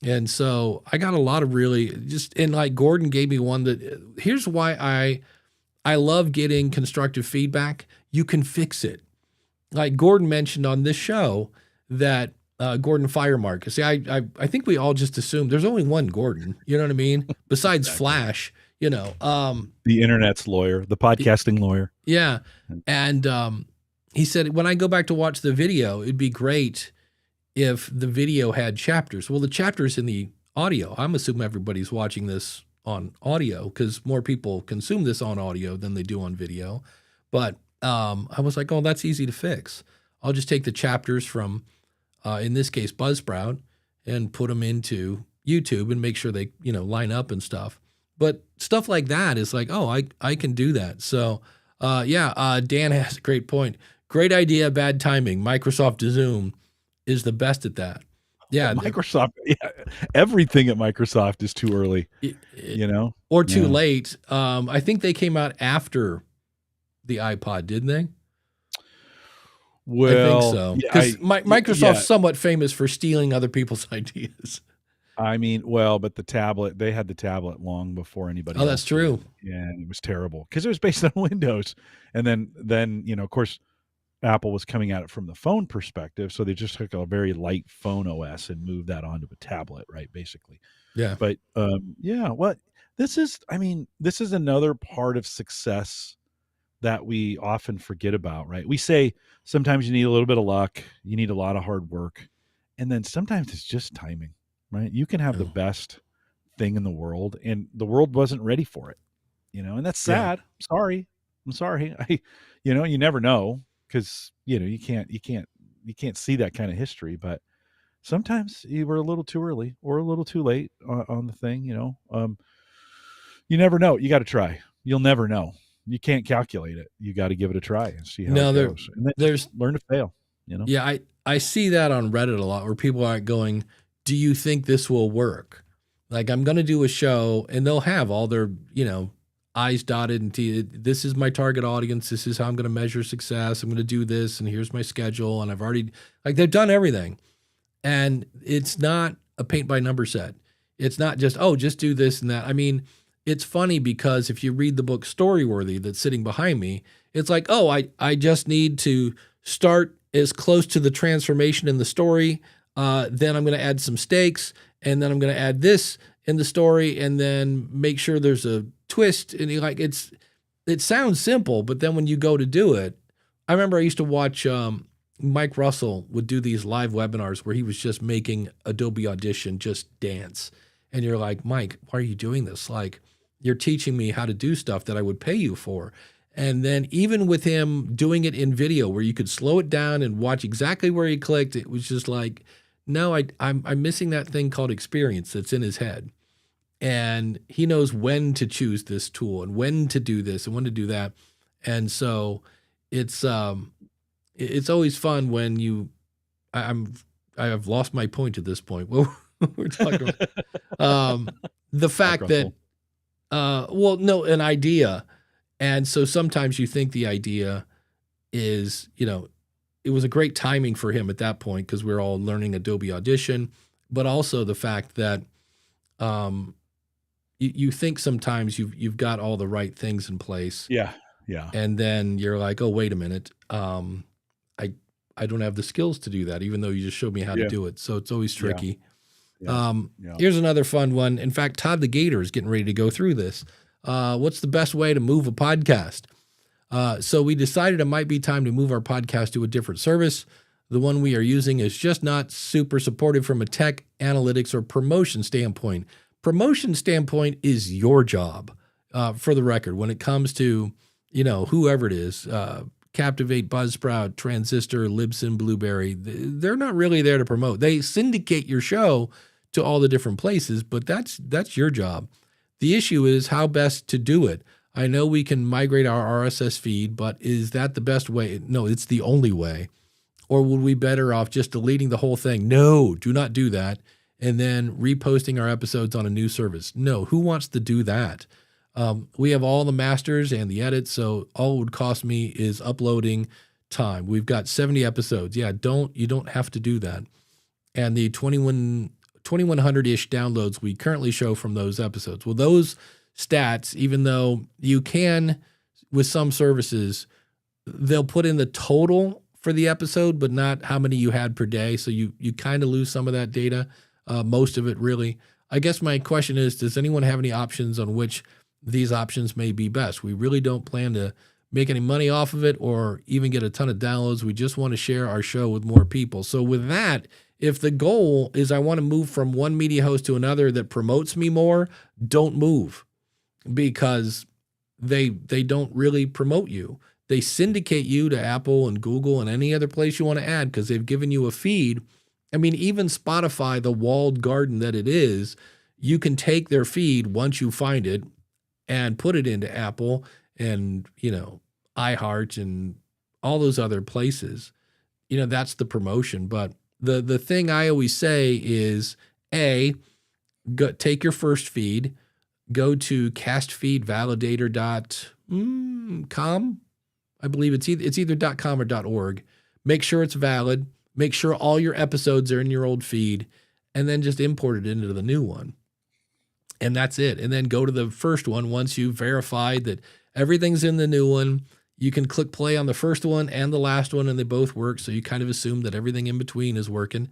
And so I got a lot of and like Gordon gave me one that, here's why I love getting constructive feedback. You can fix it. Like Gordon mentioned on this show that Gordon Firemark. See, I think we all just assume there's only one Gordon, you know what I mean? Besides Flash, the internet's lawyer, the podcasting lawyer. Yeah. And he said, when I go back to watch the video, it'd be great if the video had chapters. Well, the chapters in the audio, I'm assuming everybody's watching this on audio because more people consume this on audio than they do on video. But I was like, oh, that's easy to fix. I'll just take the chapters from, in this case, Buzzsprout and put them into YouTube and make sure they, line up and stuff. But stuff like that is like, oh, I can do that. So, Dan has a great point. Great idea, bad timing. Microsoft Zoom is the best at that. Yeah. Microsoft, everything at Microsoft is too early, or too late. I think they came out after the iPod, didn't they? Well, I think so. Because Microsoft's somewhat famous for stealing other people's ideas. I mean, well, but the tablet, they had the tablet long before anybody else. That's true. Yeah, and it was terrible because it was based on Windows. And then, of course, Apple was coming at it from the phone perspective, so they just took a very light phone OS and moved that onto a tablet, right? Basically, yeah. But this is another part of success that we often forget about, right? We say sometimes you need a little bit of luck, you need a lot of hard work, and then sometimes it's just timing, right? You can have the best thing in the world, and the world wasn't ready for it, and that's sad. Yeah. I'm sorry. You never know. Because you can't see that kind of history, but sometimes you were a little too early or a little too late on the thing. You never know. You got to try. You'll never know. You can't calculate it. You got to give it a try and see how it goes. And then learn to fail. Yeah, I see that on Reddit a lot where people are going, "Do you think this will work?" Like I'm going to do a show, and they'll have all their I's dotted and T. This is my target audience. This is how I'm going to measure success. I'm going to do this, and here's my schedule. And I've already they've done everything, and it's not a paint by number set. It's not just just do this and that. I mean, it's funny because if you read the book Storyworthy that's sitting behind me, it's like, oh, I just need to start as close to the transformation in the story. Then I'm going to add some stakes, and then I'm going to add this in the story, and then make sure there's a twist. And it sounds simple, but then when you go to do it, I remember I used to watch Mike Russell would do these live webinars where he was just making Adobe Audition just dance. And you're like, Mike, why are you doing this? Like, you're teaching me how to do stuff that I would pay you for. And then even with him doing it in video where you could slow it down and watch exactly where he clicked, it was just like, no, I'm missing that thing called experience that's in his head. And he knows when to choose this tool and when to do this and when to do that. And so it's always fun when I have lost my point at this point. Well, we're talking about the fact that, an idea. And so sometimes you think the idea is, it was a great timing for him at that point because we're all learning Adobe Audition, but also the fact that you think sometimes you've got all the right things in place. Yeah. Yeah. And then you're like, oh, wait a minute. I don't have the skills to do that, even though you just showed me how to do it. So it's always tricky. Yeah. Here's another fun one. In fact, Todd the Gator is getting ready to go through this. What's the best way to move a podcast? So we decided it might be time to move our podcast to a different service. The one we are using is just not super supportive from a tech, analytics, or promotion standpoint. Promotion standpoint is your job, for the record, when it comes to, whoever it is, Captivate, Buzzsprout, Transistor, Libsyn, Blueberry. They're not really there to promote. They syndicate your show to all the different places, but that's your job. The issue is how best to do it. I know we can migrate our RSS feed, but is that the best way? No, it's the only way. Or would we better off just deleting the whole thing? No, do not do that. And then reposting our episodes on a new service. No, who wants to do that? We have all the masters and the edits, so all it would cost me is uploading time. We've got 70 episodes. Yeah, you don't have to do that. And the 2,100-ish downloads we currently show from those episodes. Well, those stats, even though you can, with some services, they'll put in the total for the episode, but not how many you had per day. So you kind of lose some of that data, most of it really. I guess my question is, does anyone have any options on which these options may be best? We really don't plan to make any money off of it or even get a ton of downloads. We just want to share our show with more people. So with that, if the goal is I want to move from one media host to another that promotes me more, don't move, because they don't really promote you. They syndicate you to Apple and Google and any other place you want to add because they've given you a feed. I mean, even Spotify, the walled garden that it is, you can take their feed once you find it and put it into Apple and, iHeart and all those other places. That's the promotion. But the thing I always say is, take your first feed, go to castfeedvalidator.com. I believe it's either .com or .org. Make sure it's valid. Make sure all your episodes are in your old feed, and then just import it into the new one. And that's it. And then go to the first one once you've verified that everything's in the new one. You can click play on the first one and the last one, and they both work. So you kind of assume that everything in between is working.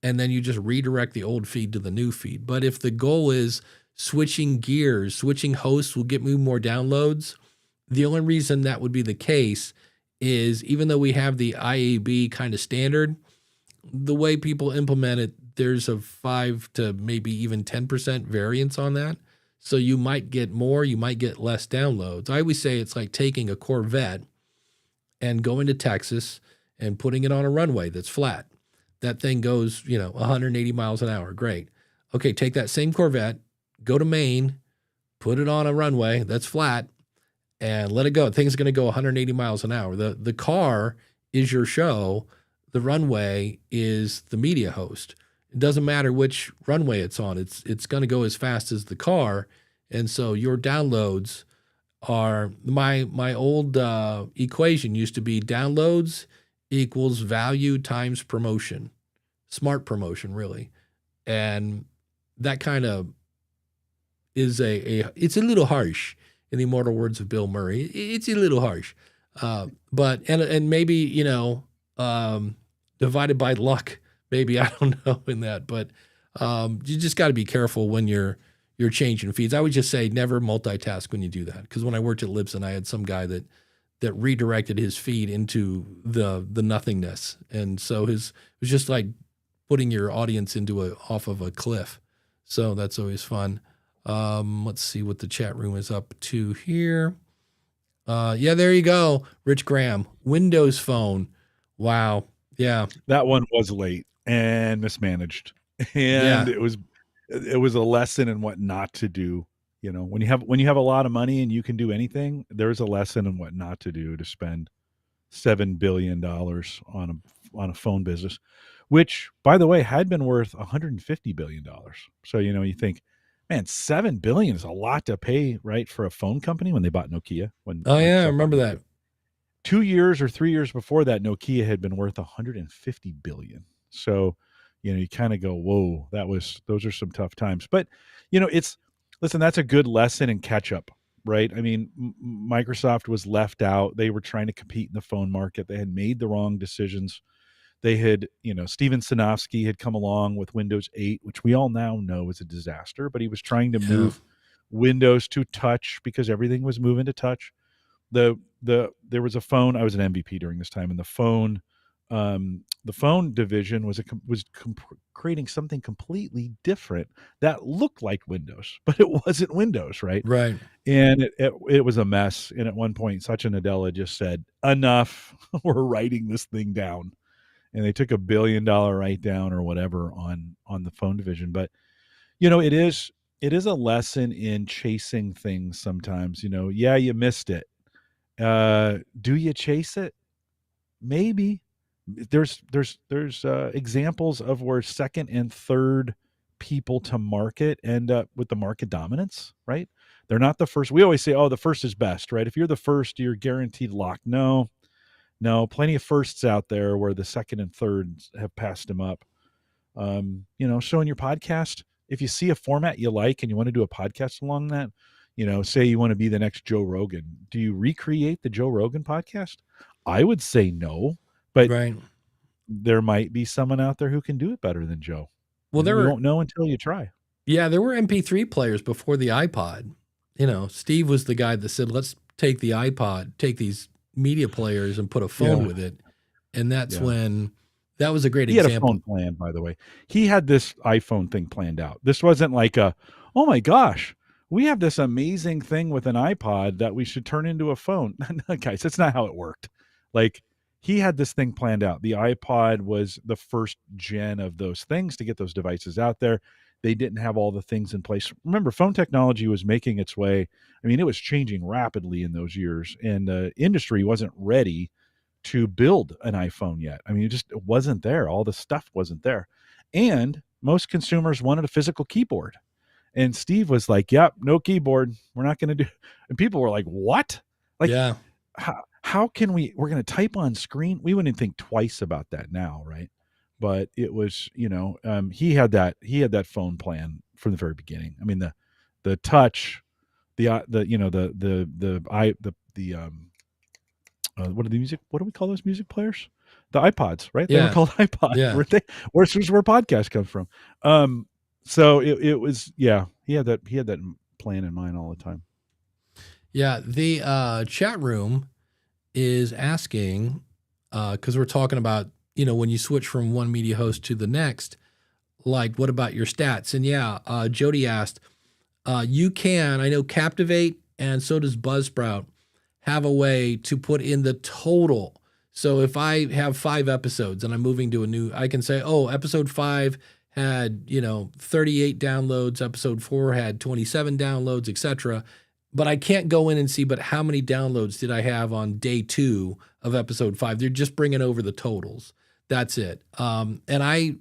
And then you just redirect the old feed to the new feed. But if the goal is switching gears, switching hosts will get me more downloads, the only reason that would be the case is even though we have the IAB kind of standard, the way people implement it, there's a 5 to maybe even 10% variance on that. So you might get more, you might get less downloads. I always say it's like taking a Corvette and going to Texas and putting it on a runway that's flat. That thing goes, 180 miles an hour. Great. Okay, take that same Corvette, go to Maine, put it on a runway that's flat, and let it go. The thing's going to go 180 miles an hour. The car is your show. The runway is the media host. It doesn't matter which runway it's on. It's going to go as fast as the car. And so your downloads are, my old equation used to be downloads equals value times promotion. Smart promotion, really. And that kind of is it's a little harsh, in the immortal words of Bill Murray. It's a little harsh, but maybe divided by luck. Maybe, I don't know in that, but you just got to be careful when you're changing feeds. I would just say never multitask when you do that, because when I worked at Libsyn, I had some guy that redirected his feed into the nothingness, and so it was just like putting your audience off of a cliff. So that's always fun. Let's see what the chat room is up to here. Yeah, there you go, Rich Graham, Windows Phone. Wow, yeah, that one was late and mismanaged, and it was a lesson in what not to do. You know, when you have a lot of money and you can do anything, there's a lesson in what not to do to spend $7 billion on a phone business, which, by the way, had been worth $150 billion. So, you think, man, $7 billion is a lot to pay, right, for a phone company when they bought Nokia. I remember that. 2 years or 3 years before that, Nokia had been worth $150 billion. So, you kind of go, whoa, those are some tough times. But, listen, that's a good lesson in catch up, right? I mean, Microsoft was left out. They were trying to compete in the phone market. They had made the wrong decisions. They had, Steven Sinofsky had come along with Windows 8, which we all now know is a disaster, but he was trying to move Windows to touch because everything was moving to touch. There was a phone. I was an MVP during this time, and the phone division was creating something completely different that looked like Windows, but it wasn't Windows, right? Right. And it was a mess. And at one point, Satya Nadella just said, "Enough! We're writing this thing down." And they took $1 billion write down or whatever on the phone division. But it is a lesson in chasing things sometimes. Yeah, you missed it. Do you chase it? Maybe. There's examples of where second and third people to market end up with the market dominance, right? They're not the first. We always say, oh, the first is best, right? If you're the first, you're guaranteed lock. No, plenty of firsts out there where the second and thirds have passed them up. So in your podcast, if you see a format you like and you want to do a podcast along that, say you want to be the next Joe Rogan, do you recreate the Joe Rogan podcast? I would say no. But there might be someone out there who can do it better than Joe. Well, you won't know until you try. Yeah, there were MP3 players before the iPod. Steve was the guy that said, let's take the iPod, take these media players and put a phone with it. And that's when that was a great example. He had a phone plan, by the way. He had this iPhone thing planned out. This wasn't like oh my gosh, we have this amazing thing with an iPod that we should turn into a phone. Guys, that's not how it worked. Like, he had this thing planned out. The iPod was the first gen of those things to get those devices out there. They didn't have all the things in place. Remember, phone technology was making its way. I mean, it was changing rapidly in those years, and the industry wasn't ready to build an iPhone yet. I mean, it wasn't there. All the stuff wasn't there. And most consumers wanted a physical keyboard. And Steve was like, yep, no keyboard. We're not going to do. And people were like, what? Like, how can we're going to type on screen? We wouldn't think twice about that now, right? But it was, he had that phone plan from the very beginning. I mean, the touch, what are what do we call those music players? The iPods, right? They were called iPods. Yeah. Where podcast comes from. So it was, he had that plan in mind all the time. Yeah. The chat room is asking, because we're talking about, when you switch from one media host to the next, like, what about your stats? And Jody asked, you can, I know Captivate and so does Buzzsprout have a way to put in the total. So if I have 5 episodes and I'm moving to a new, I can say, oh, episode 5 had, 38 downloads, episode 4 had 27 downloads, etc. But I can't go in and see, but how many downloads did I have on day 2 of episode 5? They're just bringing over the totals. That's it. And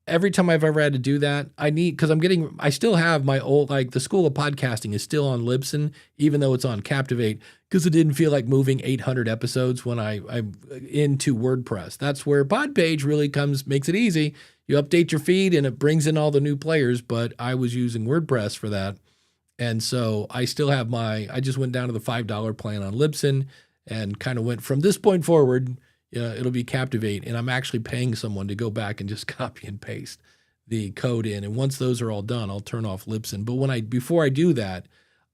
every time I've ever had to do that, because I still have my old, like, the School of Podcasting is still on Libsyn, even though it's on Captivate, because it didn't feel like moving 800 episodes when I'm into WordPress. That's where Podpage really makes it easy. You update your feed and it brings in all the new players, but I was using WordPress for that. And so I still have I just went down to the $5 plan on Libsyn and kind of went from this point forward, it'll be Captivate. And I'm actually paying someone to go back and just copy and paste the code in. And once those are all done, I'll turn off Libsyn. But before I do that,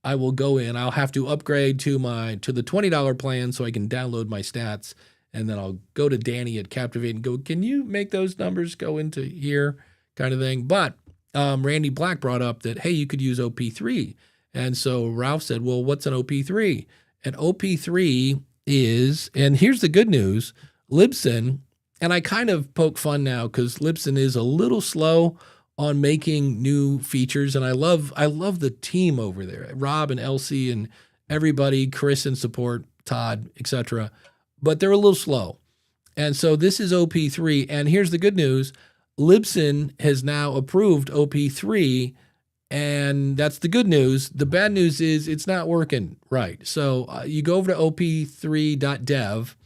I will go in, I'll have to upgrade to the $20 plan so I can download my stats. And then I'll go to Danny at Captivate and go, can you make those numbers go into here kind of thing? But Randy Black brought up that, hey, you could use OP3. And so Ralph said, well, what's an OP3? And OP3 is, and here's the good news, Libsyn, and I kind of poke fun now because Libsyn is a little slow on making new features. And I love the team over there, Rob and Elsie and everybody, Chris in support, Todd, etc. But they're a little slow. And so this is OP3. And here's the good news. Libsyn has now approved OP3, and that's the good news. The bad news is it's not working right. So you go over to op3.dev,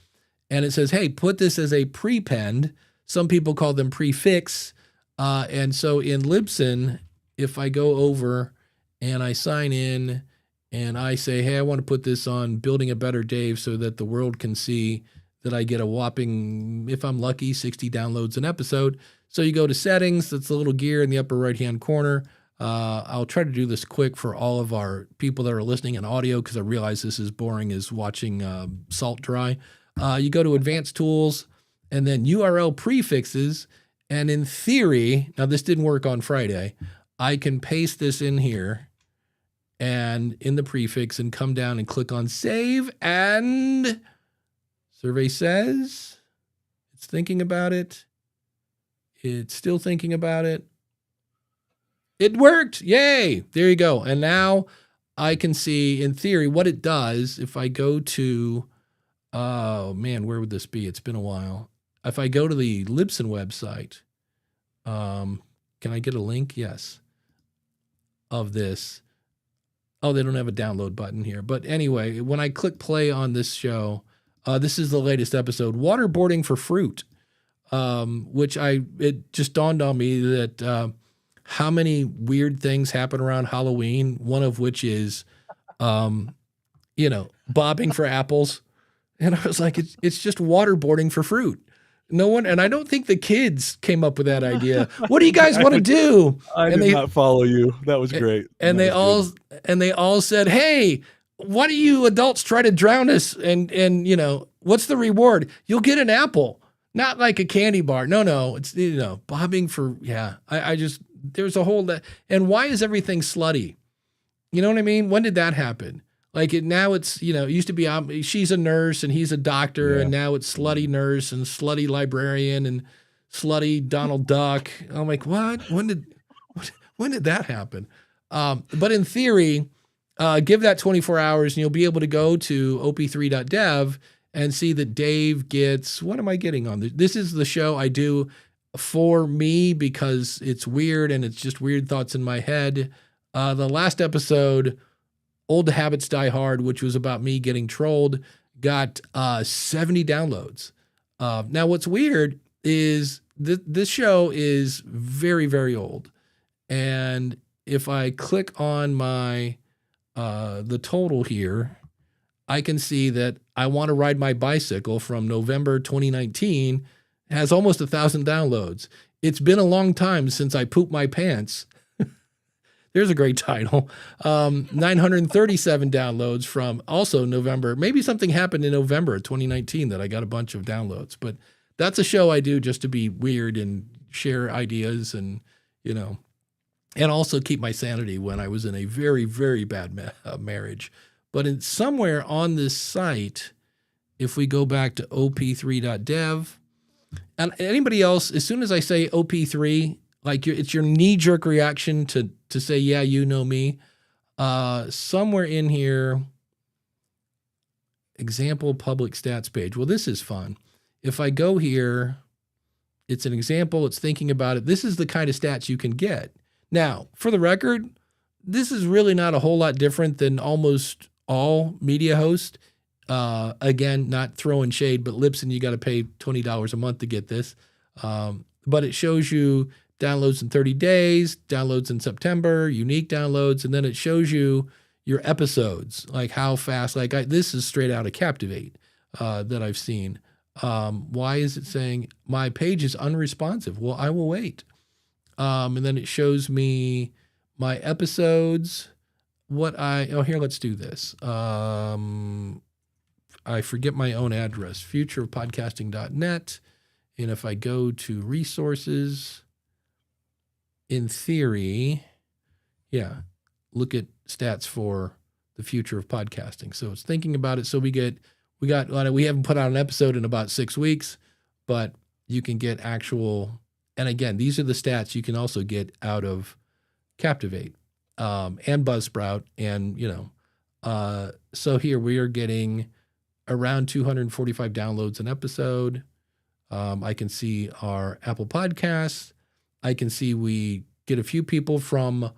and it says, hey, put this as a prepend. Some people call them prefix. And so in Libsyn, if I go over and I sign in and I say, hey, I want to put this on Building a Better Dave so that the world can see that I get a whopping, if I'm lucky, 60 downloads an episode. So you go to settings, that's the little gear in the upper right-hand corner. I'll try to do this quick for all of our people that are listening in audio because I realize this is boring as watching salt dry. You go to advanced tools and then URL prefixes. And in theory, now this didn't work on Friday, I can paste this in here and in the prefix and come down and click on save, and survey says it's thinking about it. It's still thinking about it. It worked. Yay. There you go. And now I can see in theory what it does if I go to, oh man, where would this be? It's been a while. If I go to the Libsyn website, can I get a link? Yes. Of this. Oh, they don't have a download button here. But anyway, when I click play on this show, this is the latest episode, Waterboarding for Fruit, which it just dawned on me that how many weird things happen around Halloween, one of which is, bobbing for apples. And I was like, it's just waterboarding for fruit. No one, and I don't think the kids came up with that idea. What do you guys want to do? I did not follow you. That was great. And they all said, "Hey, why do you adults try to drown us? And what's the reward? You'll get an apple, not like a candy bar. No, it's bobbing for I just there's a whole and why is everything slutty? You know what I mean? When did that happen? Like now it's, it used to be, she's a nurse and he's a doctor, and now it's slutty nurse and slutty librarian and slutty Donald Duck. I'm like, what? When did that happen? But in theory, give that 24 hours and you'll be able to go to op3.dev and see that Dave gets, what am I getting on this? This is the show I do for me because it's weird and it's just weird thoughts in my head. The last episode, Old Habits Die Hard, which was about me getting trolled, got 70 downloads. Now, what's weird is this show is very, very old. And if I click on my the total here, I can see that I Want to Ride My Bicycle from November 2019 has almost 1,000 downloads. It's been a long time since I pooped my pants. There's a great title. 937 downloads from also November. Maybe something happened in November of 2019 that I got a bunch of downloads. But that's a show I do just to be weird and share ideas and, and also keep my sanity when I was in a very, very bad marriage. But somewhere on this site, if we go back to op3.dev, and anybody else, as soon as I say op3, like it's your knee-jerk reaction to say, yeah, you know me. Somewhere in here, example public stats page. Well, this is fun. If I go here, it's an example. It's thinking about it. This is the kind of stats you can get. Now, for the record, this is really not a whole lot different than almost all media hosts. Again, not throwing shade, but Libsyn, you got to pay $20 a month to get this. But it shows you downloads in 30 days, downloads in September, unique downloads, and then it shows you your episodes, like how fast. Like this is straight out of Captivate that I've seen. Why is it saying my page is unresponsive? Well, I will wait. And then it shows me my episodes. Here, let's do this. I forget my own address, futureofpodcasting.net. And if I go to resources, in theory, look at stats for the future of podcasting. So it's thinking about it. So we haven't put out an episode in about 6 weeks, but you can get actual, and again, these are the stats you can also get out of Captivate and Buzzsprout. And, so here we are getting around 245 downloads an episode. I can see our Apple Podcasts. I can see we get a few people from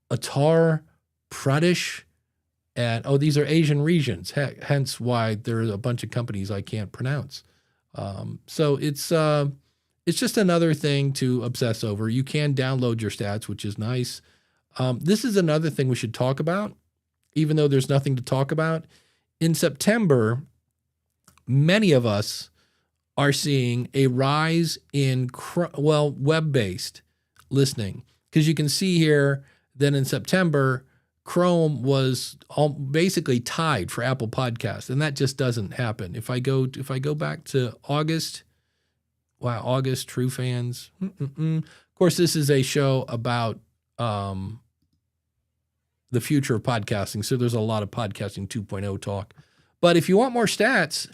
Uttar Pradesh, and these are Asian regions. Hence why there's a bunch of companies I can't pronounce. So it's just another thing to obsess over. You can download your stats, which is nice. This is another thing we should talk about, even though there's nothing to talk about. In September, many of us are seeing a rise in web-based listening, because you can see here that in September, Chrome was basically tied for Apple Podcasts, and that just doesn't happen. If I go back to August, August, True Fans. Of course, this is a show about the future of podcasting, so there's a lot of podcasting 2.0 talk. But if you want more stats,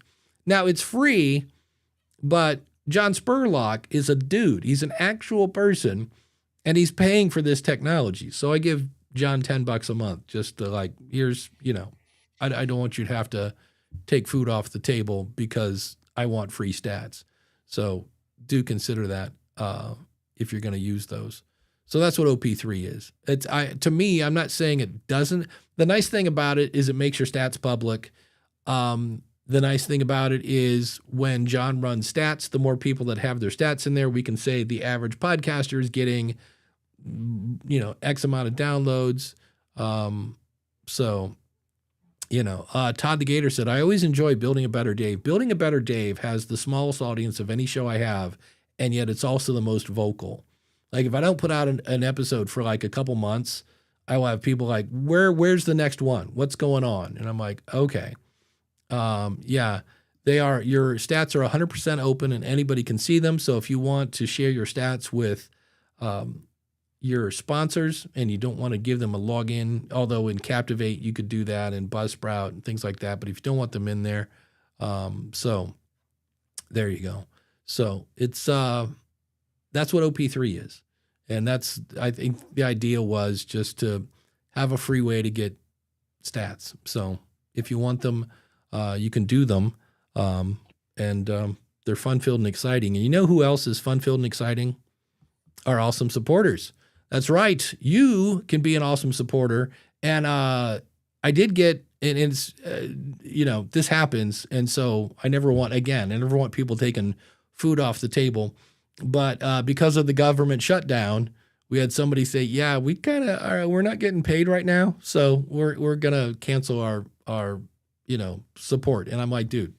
now it's free, but John Spurlock is a dude. He's an actual person, and he's paying for this technology. So I give John $10 a month just to here's, I don't want you to have to take food off the table because I want free stats. So do consider that if you're going to use those. So that's what OP3 is. To me, I'm not saying it doesn't. The nice thing about it is it makes your stats public. The nice thing about it is when John runs stats, the more people that have their stats in there, we can say the average podcaster is getting, X amount of downloads. Todd the Gator said, I always enjoy Building a Better Dave. Building a Better Dave has the smallest audience of any show I have, and yet it's also the most vocal. Like if I don't put out an episode for like a couple months, I will have people like, where's the next one? What's going on? And I'm like, okay. They are, your stats are 100% open and anybody can see them. So if you want to share your stats with your sponsors and you don't want to give them a login, although in Captivate you could do that, and Buzzsprout and things like that, but if you don't want them in there, so there you go. So it's that's what OP3 is. And I think the idea was just to have a free way to get stats. So if you want them, you can do them. And they're fun-filled and exciting. And you know who else is fun-filled and exciting? Our awesome supporters. That's right. You can be an awesome supporter. And I did get, and it's, this happens. And so I never want people taking food off the table. But because of the government shutdown, we had somebody say, we're not getting paid right now. So we're going to cancel our support. And I'm like, dude,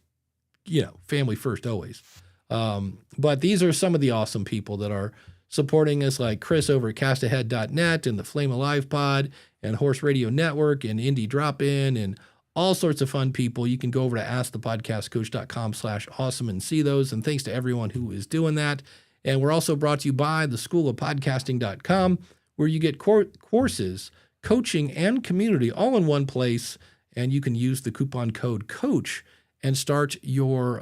family first always. But these are some of the awesome people that are supporting us, like Chris over at castahead.net and the Flame Alive Pod and Horse Radio Network and Indie Drop-In and all sorts of fun people. You can go over to askthepodcastcoach.com/awesome and see those. And thanks to everyone who is doing that. And we're also brought to you by the schoolofpodcasting.com, where you get courses, coaching, and community all in one place. And you can use the coupon code COACH and start your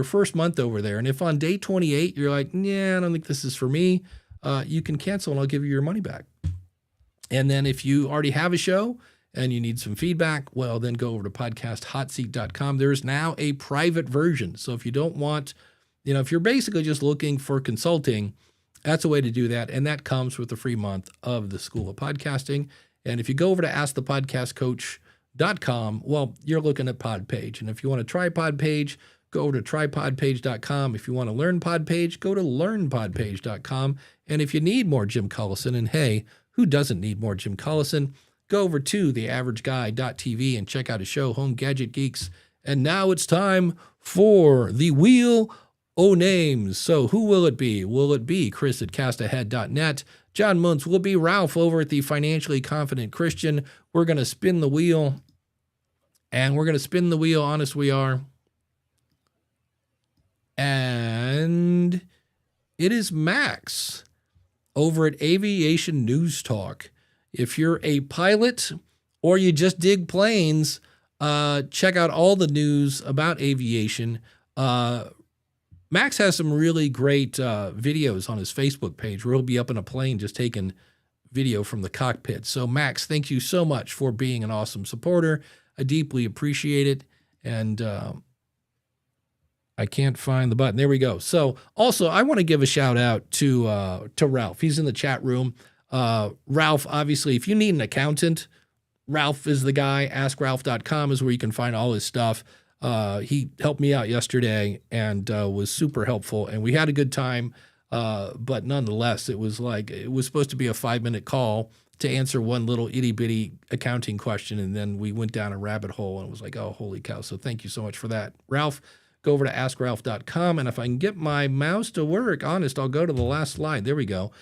first month over there. And if on day 28 you're like, I don't think this is for me, you can cancel and I'll give you your money back. And then if you already have a show and you need some feedback, well, then go over to podcasthotseat.com. There's now a private version. So if you don't want, if you're basically just looking for consulting, that's a way to do that. And that comes with a free month of the School of Podcasting. And if you go over to askthepodcastcoach.com, well, you're looking at Podpage. And if you want to try Podpage, Go over to trypodpage.com. If you want to learn Podpage, go to learnpodpage.com. And if you need more Jim Collison, and hey, who doesn't need more Jim Collison? Go over to theaverageguy.tv and check out his show, Home Gadget Geeks. And now it's time for the Wheel O Names. So who will it be? Will it be Chris at castahead.net? John Muntz will be Ralph over at the Financially Confident Christian. We're going to spin the wheel. And we're going to spin the wheel, honest we are. And it is Max over at Aviation News Talk. If you're a pilot or you just dig planes, check out all the news about aviation. Max has some really great videos on his Facebook page where he'll be up in a plane just taking video from the cockpit. So Max, thank you so much for being an awesome supporter. I deeply appreciate it. And I can't find the button. There we go. So also, I want to give a shout out to Ralph. He's in the chat room. Ralph, obviously, if you need an accountant, Ralph is the guy. AskRalph.com is where you can find all his stuff. He helped me out yesterday and was super helpful. And we had a good time. But nonetheless, it was supposed to be a 5-minute call to answer one little itty bitty accounting question. And then we went down a rabbit hole and it was like, oh, holy cow. So thank you so much for that. Ralph, go over to AskRalph.com. And if I can get my mouse to work, honest, I'll go to the last slide. There we go.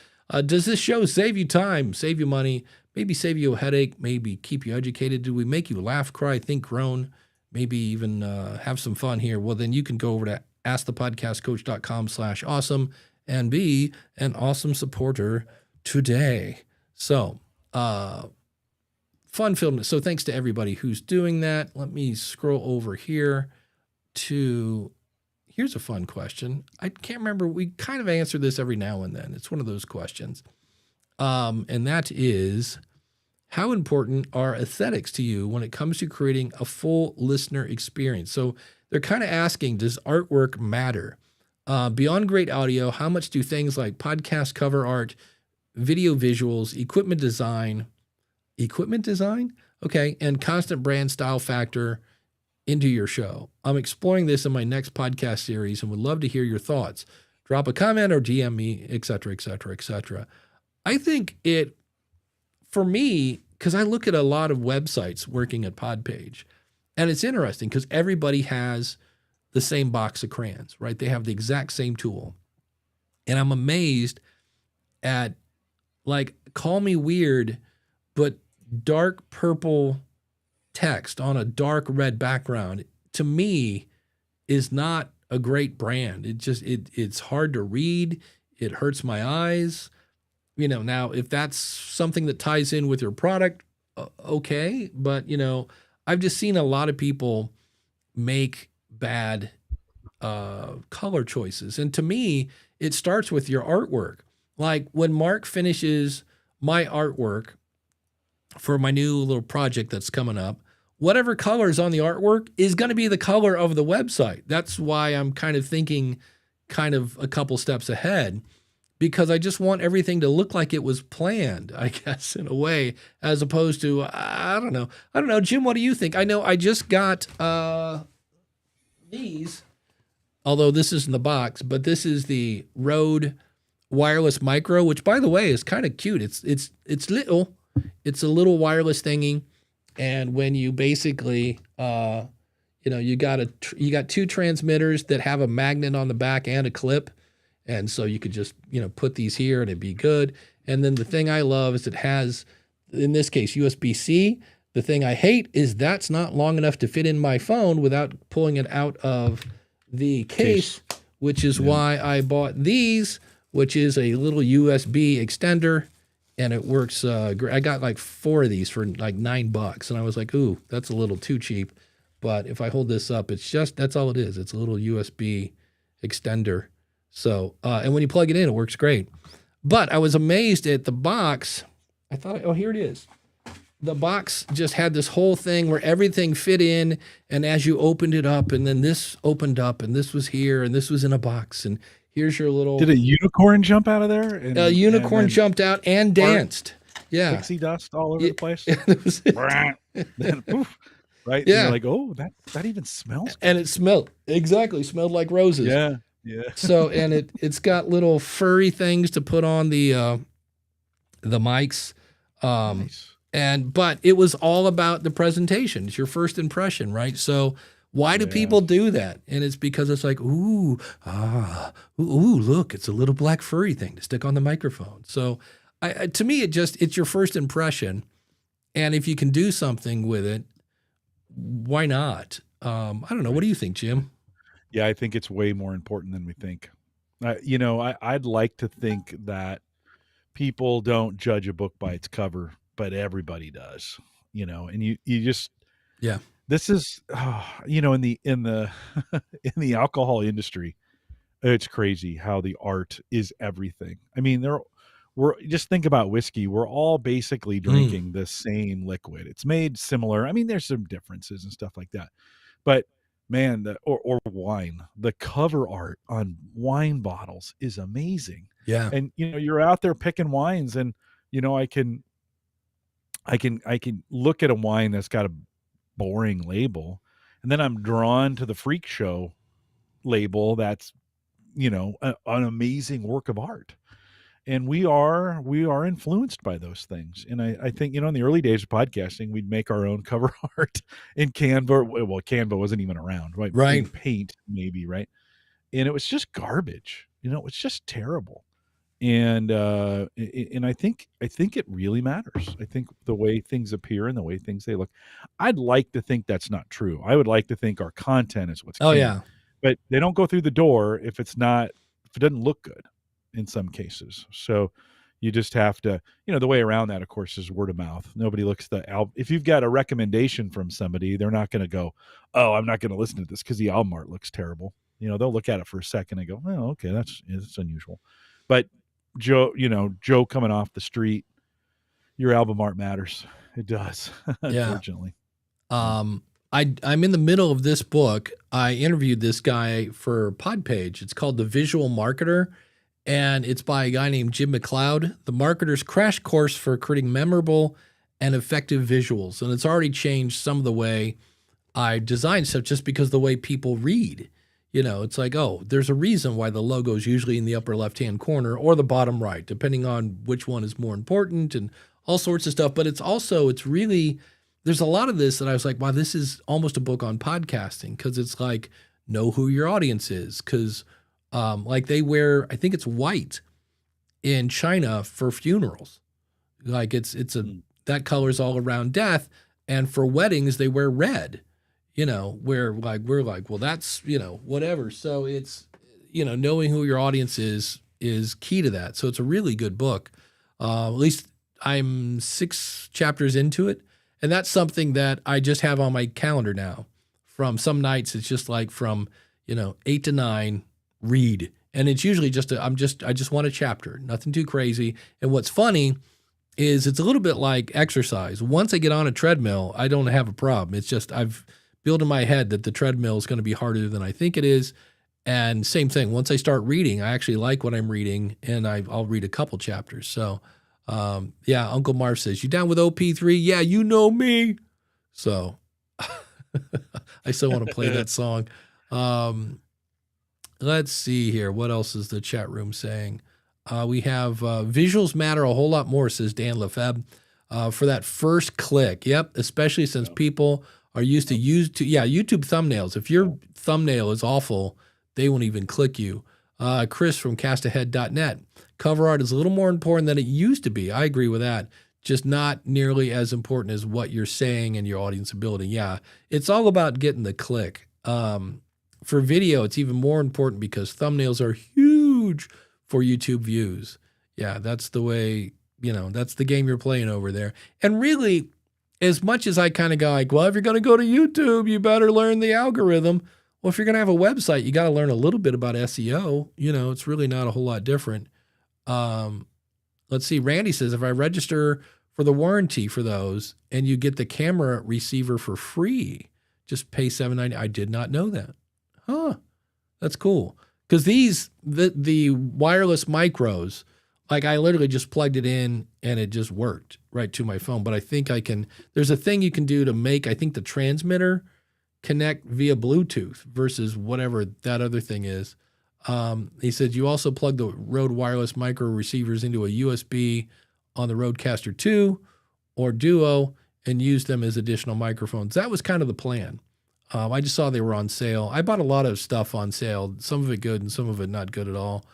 Does this show save you time, save you money, maybe save you a headache, maybe keep you educated? Do we make you laugh, cry, think, groan, maybe even have some fun here? Well, then you can go over to askthepodcastcoach.com/awesome and be an awesome supporter today. So, fun film. So thanks to everybody who's doing that. Let me scroll over here to, here's a fun question. I can't remember. We kind of answer this every now and then. It's one of those questions. And that is, how important are aesthetics to you when it comes to creating a full listener experience? So they're kind of asking, does artwork matter? Beyond great audio, how much do things like podcast cover art, video visuals, equipment design, okay, and constant brand style factor into your show? I'm exploring this in my next podcast series and would love to hear your thoughts. Drop a comment or DM me, etc., etc., etc. I think it, for me, because I look at a lot of websites working at Podpage, and it's interesting because everybody has the same box of crayons, right? They have the exact same tool. And I'm amazed at, like, call me weird, but dark purple text on a dark red background, to me, is not a great brand. It's hard to read. It hurts my eyes. You know, now, if that's something that ties in with your product, okay. But, you know, I've just seen a lot of people make bad color choices. And to me, it starts with your artwork. Like when Mark finishes my artwork for my new little project that's coming up, whatever color is on the artwork is going to be the color of the website. That's why I'm kind of thinking kind of a couple steps ahead, because I just want everything to look like it was planned, I guess, in a way, as opposed to, I don't know. Jim, what do you think? I know I just got these, although this isn't the box, but this is the Rode Wireless Micro, which, by the way, is kind of cute. It's little. It's a little wireless thingy. And when you basically, you got two transmitters that have a magnet on the back and a clip. And so you could just, put these here and it'd be good. And then the thing I love is it has, in this case, USB-C. The thing I hate is that's not long enough to fit in my phone without pulling it out of the case, which is why I bought these, which is a little USB extender. And it works great. I got like 4 of these for like $9. And I was like, ooh, that's a little too cheap. But if I hold this up, that's all it is. It's a little USB extender. So, and when you plug it in, it works great. But I was amazed at the box. I thought, oh, here it is. The box just had this whole thing where everything fit in. And as you opened it up, and then this opened up, and this was here, and this was in a box. And here's your little... Did a unicorn jump out of there? A unicorn jumped out and danced. Yeah. Pixie dust all over the place. It was, then, poof, right? And you're Yeah. like, oh, that even smells good. And it smelled like roses. Yeah. Yeah. So, and it's got little furry things to put on the mics. Nice. But it was all about the presentation. It's your first impression, right? So why do people do that? And it's because it's like, ooh, look, it's a little black furry thing to stick on the microphone. So to me, it's your first impression. And if you can do something with it, why not? I don't know. What do you think, Jim? Yeah, I think it's way more important than we think. I'd like to think that people don't judge a book by its cover, but everybody does, and you just, this is, in the, in the alcohol industry, it's crazy how the art is everything. I mean, we're just think about whiskey. We're all basically drinking the same liquid. It's made similar. I mean, there's some differences and stuff like that, but man, or wine, the cover art on wine bottles is amazing. Yeah. And you're out there picking wines, and I can look at a wine that's got a boring label, and then I'm drawn to the freak show label that's an amazing work of art. And we are influenced by those things. And I think, in the early days of podcasting, we'd make our own cover art in Canva. Well, Canva wasn't even around, right? Right. In Paint, maybe, right? And it was just garbage. It was just terrible. And I think it really matters. I think the way things appear and the way they look. I'd like to think that's not true. I would like to think our content is what's king. Yeah. But they don't go through the door if it doesn't look good in some cases. So you just have to, the way around that, of course, is word of mouth. Nobody looks at the album. If you've got a recommendation from somebody, they're not going to go, oh, I'm not going to listen to this because the album art looks terrible. They'll look at it for a second and go, oh, okay, that's unusual. But Joe coming off the street, your album art matters. It does, unfortunately. I'm in the middle of this book. I interviewed this guy for Podpage. It's called The Visual Marketer, and it's by a guy named Jim McLeod, The Marketer's Crash Course for Creating Memorable and Effective Visuals. And it's already changed some of the way I design stuff just because the way people read. It's like, oh, there's a reason why the logo is usually in the upper left-hand corner or the bottom right, depending on which one is more important and all sorts of stuff. But it's really, there's a lot of this that I was like, wow, this is almost a book on podcasting, because it's like, know who your audience is. Because like they wear, I think it's white in China for funerals. Like that color's all around death. And for weddings, they wear red. Where like we're like, well, that's, whatever. So it's, knowing who your audience is key to that. So it's a really good book. At least I'm 6 chapters into it. And that's something that I just have on my calendar now. From some nights, it's just like from, 8 to 9, read. And it's usually I just want a chapter, nothing too crazy. And what's funny is it's a little bit like exercise. Once I get on a treadmill, I don't have a problem. It's just I've built in my head that the treadmill is going to be harder than I think it is. And same thing, once I start reading, I actually like what I'm reading, and I'll read a couple chapters. So, Uncle Marv says, you down with OP3? Yeah, you know me. So I still want to play that song. Let's see here. What else is the chat room saying? We have visuals matter a whole lot more, says Dan Lefebvre, for that first click. Yep, especially since people are used to YouTube thumbnails. If your thumbnail is awful, they won't even click you. Chris from castahead.net. Cover art is a little more important than it used to be. I agree with that. Just not nearly as important as what you're saying and your audience ability. Yeah, it's all about getting the click. For video, it's even more important because thumbnails are huge for YouTube views. Yeah, that's the way, that's the game you're playing over there. And really, as much as I kind of go like, well, if you're going to go to YouTube, you better learn the algorithm. Well, if you're going to have a website, you got to learn a little bit about SEO. It's really not a whole lot different. Let's see. Randy says, if I register for the warranty for those and you get the camera receiver for free, just pay $7.90. I did not know that. Huh. That's cool. Because the wireless micros, Like I literally just plugged it in and it just worked right to my phone. But I think I can, there's a thing you can do to make, I think the transmitter connect via Bluetooth versus whatever that other thing is. He said you also plug the Rode wireless micro receivers into a USB on the Rodecaster 2 or Duo and use them as additional microphones. That was kind of the plan. I just saw they were on sale. I bought a lot of stuff on sale, some of it good and some of it not good at all.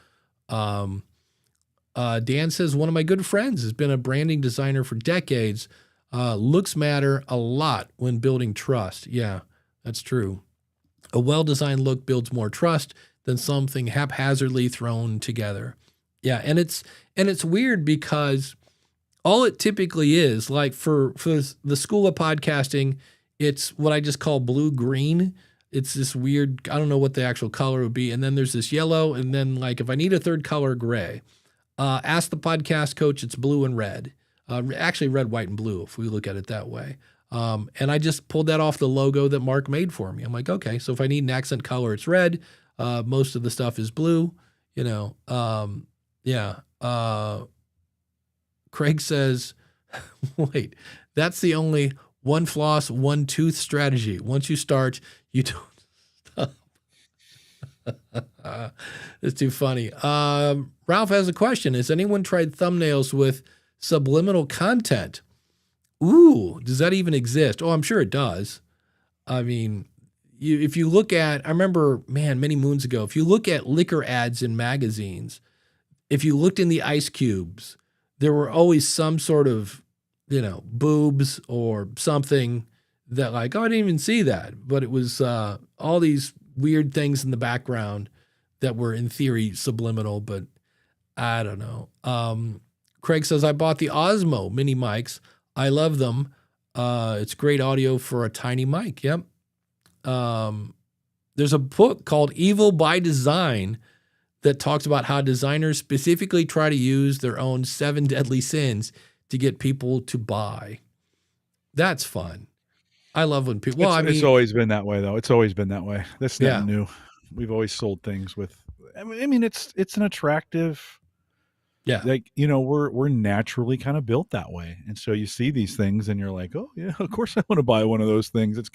Dan says, one of my good friends has been a branding designer for decades. Looks matter a lot when building trust. Yeah, that's true. A well-designed look builds more trust than something haphazardly thrown together. Yeah, and it's weird because all it typically is, like for the school of podcasting, it's what I just call blue-green. It's this weird, I don't know what the actual color would be. And then there's this yellow, and then like if I need a third color, gray. Ask the podcast coach, it's blue and red. Actually red, white, and blue if we look at it that way. And I just pulled that off the logo that Mark made for me. I'm like, okay, so if I need an accent color, it's red. Most of the stuff is blue, you know. Yeah. Craig says, wait, that's the only one floss, one tooth strategy. Once you start, you don't stop. It's too funny. Ralph has a question. Has anyone tried thumbnails with subliminal content? Ooh, does that even exist? Oh, I'm sure it does. I mean, if you look at, I remember, man, many moons ago, if you look at liquor ads in magazines, if you looked in the ice cubes, there were always some sort of, you know, boobs or something that like, oh, I didn't even see that. But it was all these weird things in the background that were in theory subliminal, but I don't know. Craig says, I bought the Osmo mini mics. I love them. It's great audio for a tiny mic. Yep. There's a book called Evil by Design that talks about how designers specifically try to use their own 7 deadly sins to get people to buy. That's fun. I love when people, it's always been that way though. It's always been that way. That's not new. We've always sold things with, I mean, it's an attractive, like, you know, we're naturally kind of built that way. And so you see these things and you're like, oh yeah, of course I want to buy one of those things. It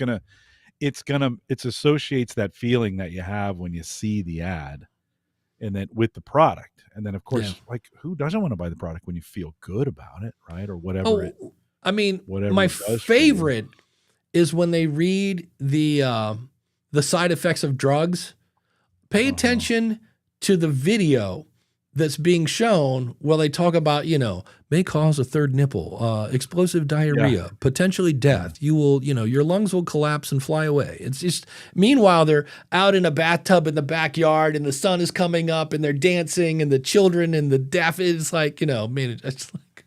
associates that feeling that you have when you see the ad and then with the product. And then of course, like who doesn't want to buy the product when you feel good about it, right? Or whatever. My favorite is when they read the side effects of drugs. Pay attention to the video that's being shown while they talk about, you know, may cause a third nipple, explosive diarrhea, potentially death. You will, you know, your lungs will collapse and fly away. It's just, meanwhile, they're out in a bathtub in the backyard and the sun is coming up and they're dancing and the children and the deaf is like, you know, man, it's like,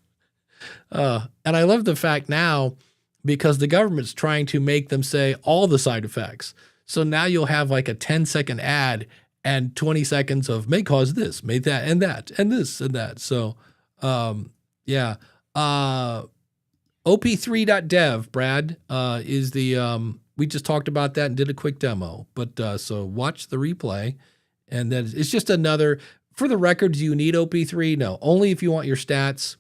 and I love the fact now because the government's trying to make them say all the side effects. So now you'll have like a 10-second ad and 20 seconds of may cause this, may that, and this and that. So, op3.dev, Brad, is the, we just talked about that and did a quick demo, but, so watch the replay and then it's just another, for the record, do you need op3? No, only if you want your stats.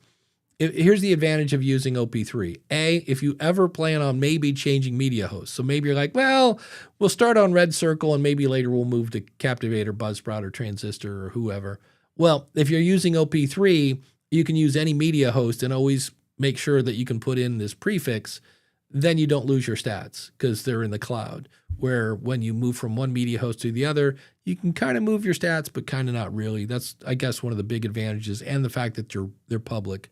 Here's the advantage of using op3. If you ever plan on maybe changing media hosts. So maybe you're like, well, we'll start on Red Circle and maybe later we'll move to Captivate or Buzzsprout or Transistor or whoever. Well, if you're using op3, you can use any media host and always make sure that you can put in this prefix. Then you don't lose your stats because they're in the cloud. Where when you move from one media host to the other, you can kind of move your stats, but kind of not really. That's, I guess, one of the big advantages and the fact that they're public.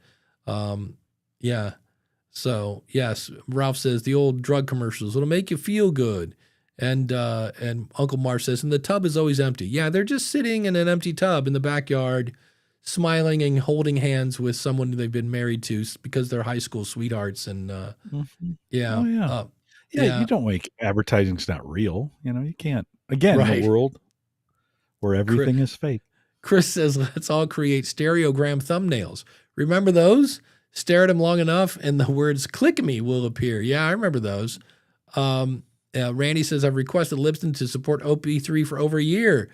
So yes, Ralph says the old drug commercials, it'll make you feel good. And Uncle Marsh says, and the tub is always empty. Yeah. They're just sitting in an empty tub in the backyard, smiling and holding hands with someone they've been married to because they're high school sweethearts. And, you don't make advertising's not real. You know, you can't, again, in a world where everything is fake. Chris says, let's all create stereogram thumbnails. Remember those? Stare at them long enough and the words click me will appear. Yeah, I remember those. Randy says, I've requested Libsyn to support OP3 for over a year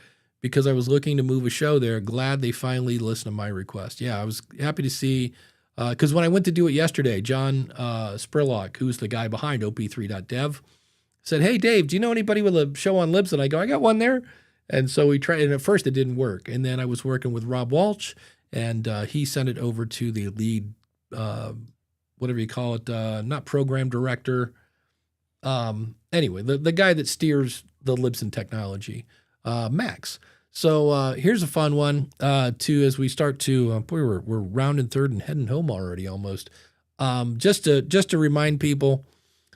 because I was looking to move a show there. Glad they finally listened to my request. Yeah, I was happy to see, because when I went to do it yesterday, John Spurlock, who's the guy behind op3.dev, said, "Hey, Dave, do you know anybody with a show on Libsyn?" I go, "I got one there." And so we tried, and at first it didn't work. And then I was working with Rob Walsh, and he sent it over to the lead, whatever you call it, not program director. Anyway, the guy that steers the Libsyn technology, Max. So here's a fun one as we start to, we're rounding third and heading home already almost. Just to remind people,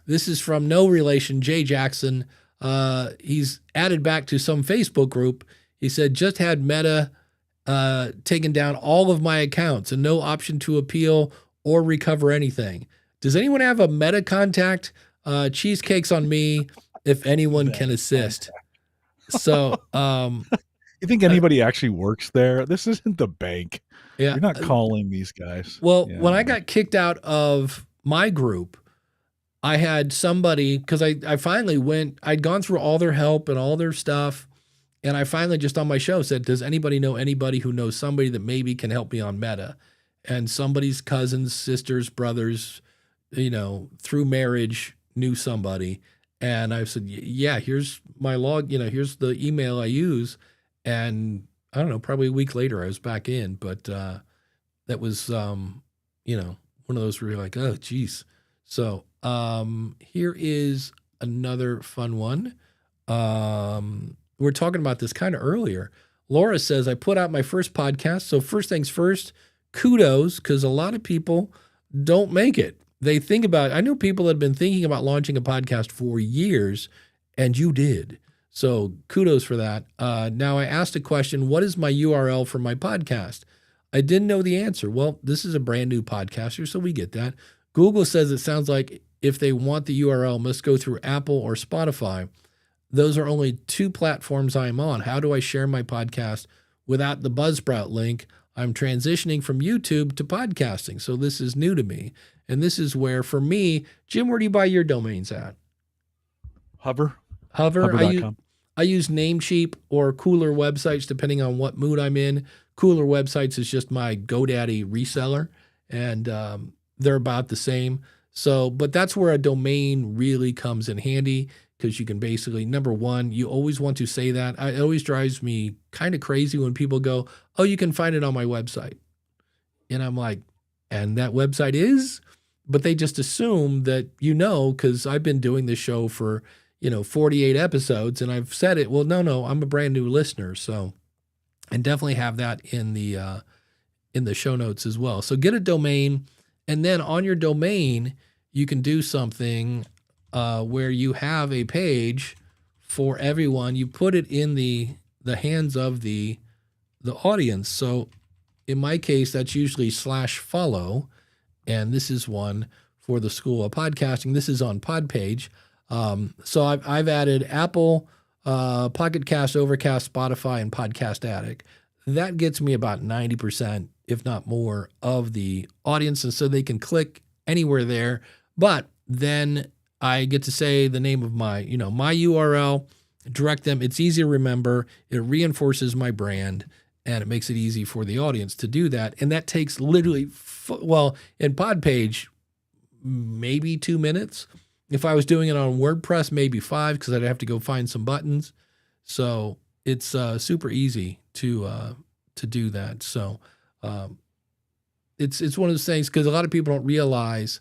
this is from no relation, Jay Jackson. He's added back to some Facebook group. He said, just had Meta taken down all of my accounts and no option to appeal or recover anything. Does anyone have a Meta contact? Cheesecakes on me if anyone can assist. So, you think anybody actually works there? This isn't the bank. Yeah, you're not calling these guys. Well, when I got kicked out of my group, I had somebody, because I finally went, I'd gone through all their help and all their stuff, and I finally just on my show said, does anybody know anybody who knows somebody that maybe can help me on Meta? And somebody's cousins, sisters, brothers, through marriage knew somebody. And I said, yeah, here's my log, here's the email I use. And I don't know, probably a week later I was back in, but that was, one of those where you're like, oh, geez. So here is another fun one. We were talking about this kind of earlier. Laura says, I put out my first podcast. So first things first, kudos, because a lot of people don't make it. They think about, I know people that have been thinking about launching a podcast for years, and you did. So kudos for that. Now I asked a question, what is my URL for my podcast? I didn't know the answer. Well, this is a brand new podcaster, so we get that. Google says it sounds like if they want the URL, must go through Apple or Spotify. Those are only two platforms I'm on. How do I share my podcast without the Buzzsprout link? I'm transitioning from YouTube to podcasting, so this is new to me. And this is where, for me, Jim, where do you buy your domains at? Hover. Hover.com. I use Namecheap or Cooler websites, depending on what mood I'm in. Cooler websites is just my GoDaddy reseller, and they're about the same. So, but that's where a domain really comes in handy, because you can basically, number one, you always want to say that. It always drives me kind of crazy when people go, oh, you can find it on my website. And I'm like, and that website is? But they just assume that because I've been doing this show for, 48 episodes, and I've said it. Well, no, I'm a brand new listener. So, and definitely have that in the show notes as well. So get a domain, and then on your domain, you can do something where you have a page for everyone. You put it in the hands of the audience. So in my case, that's usually /follow. And this is one for the School of Podcasting. This is on Podpage. So I've added Apple, Pocket Cast, Overcast, Spotify, and Podcast Addict. That gets me about 90%, if not more, of the audience. And so they can click anywhere there. But then I get to say the name of my URL, direct them. It's easy to remember. It reinforces my brand, and it makes it easy for the audience to do that. And that takes literally, in Podpage, maybe 2 minutes. If I was doing it on WordPress, maybe 5, because I'd have to go find some buttons. So it's super easy to do that. So it's one of those things, because a lot of people don't realize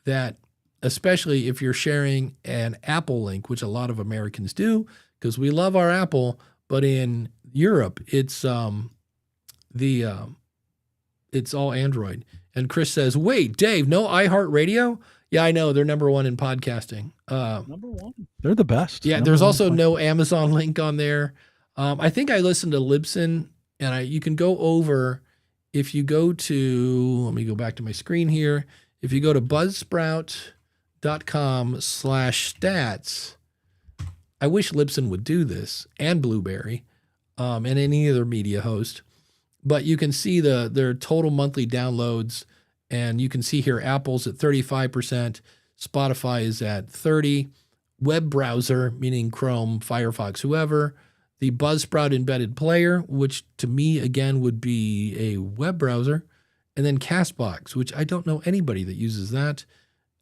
that, especially if you're sharing an Apple link, which a lot of Americans do, because we love our Apple, but in Europe, it's it's all Android. And Chris says, wait, Dave, no iHeartRadio? Yeah, I know. They're number one in podcasting. Number one. They're the best. Yeah, there's also no Amazon link on there. I think I listened to Libsyn, and you can go over, if you go to, let me go back to my screen here. If you go to buzzsprout.com/stats, I wish Libsyn would do this, and Blueberry, and any other media host. But you can see their total monthly downloads, and you can see here Apple's at 35%, Spotify is at 30%, web browser, meaning Chrome, Firefox, whoever, the Buzzsprout embedded player, which to me, again, would be a web browser, and then Castbox, which I don't know anybody that uses that.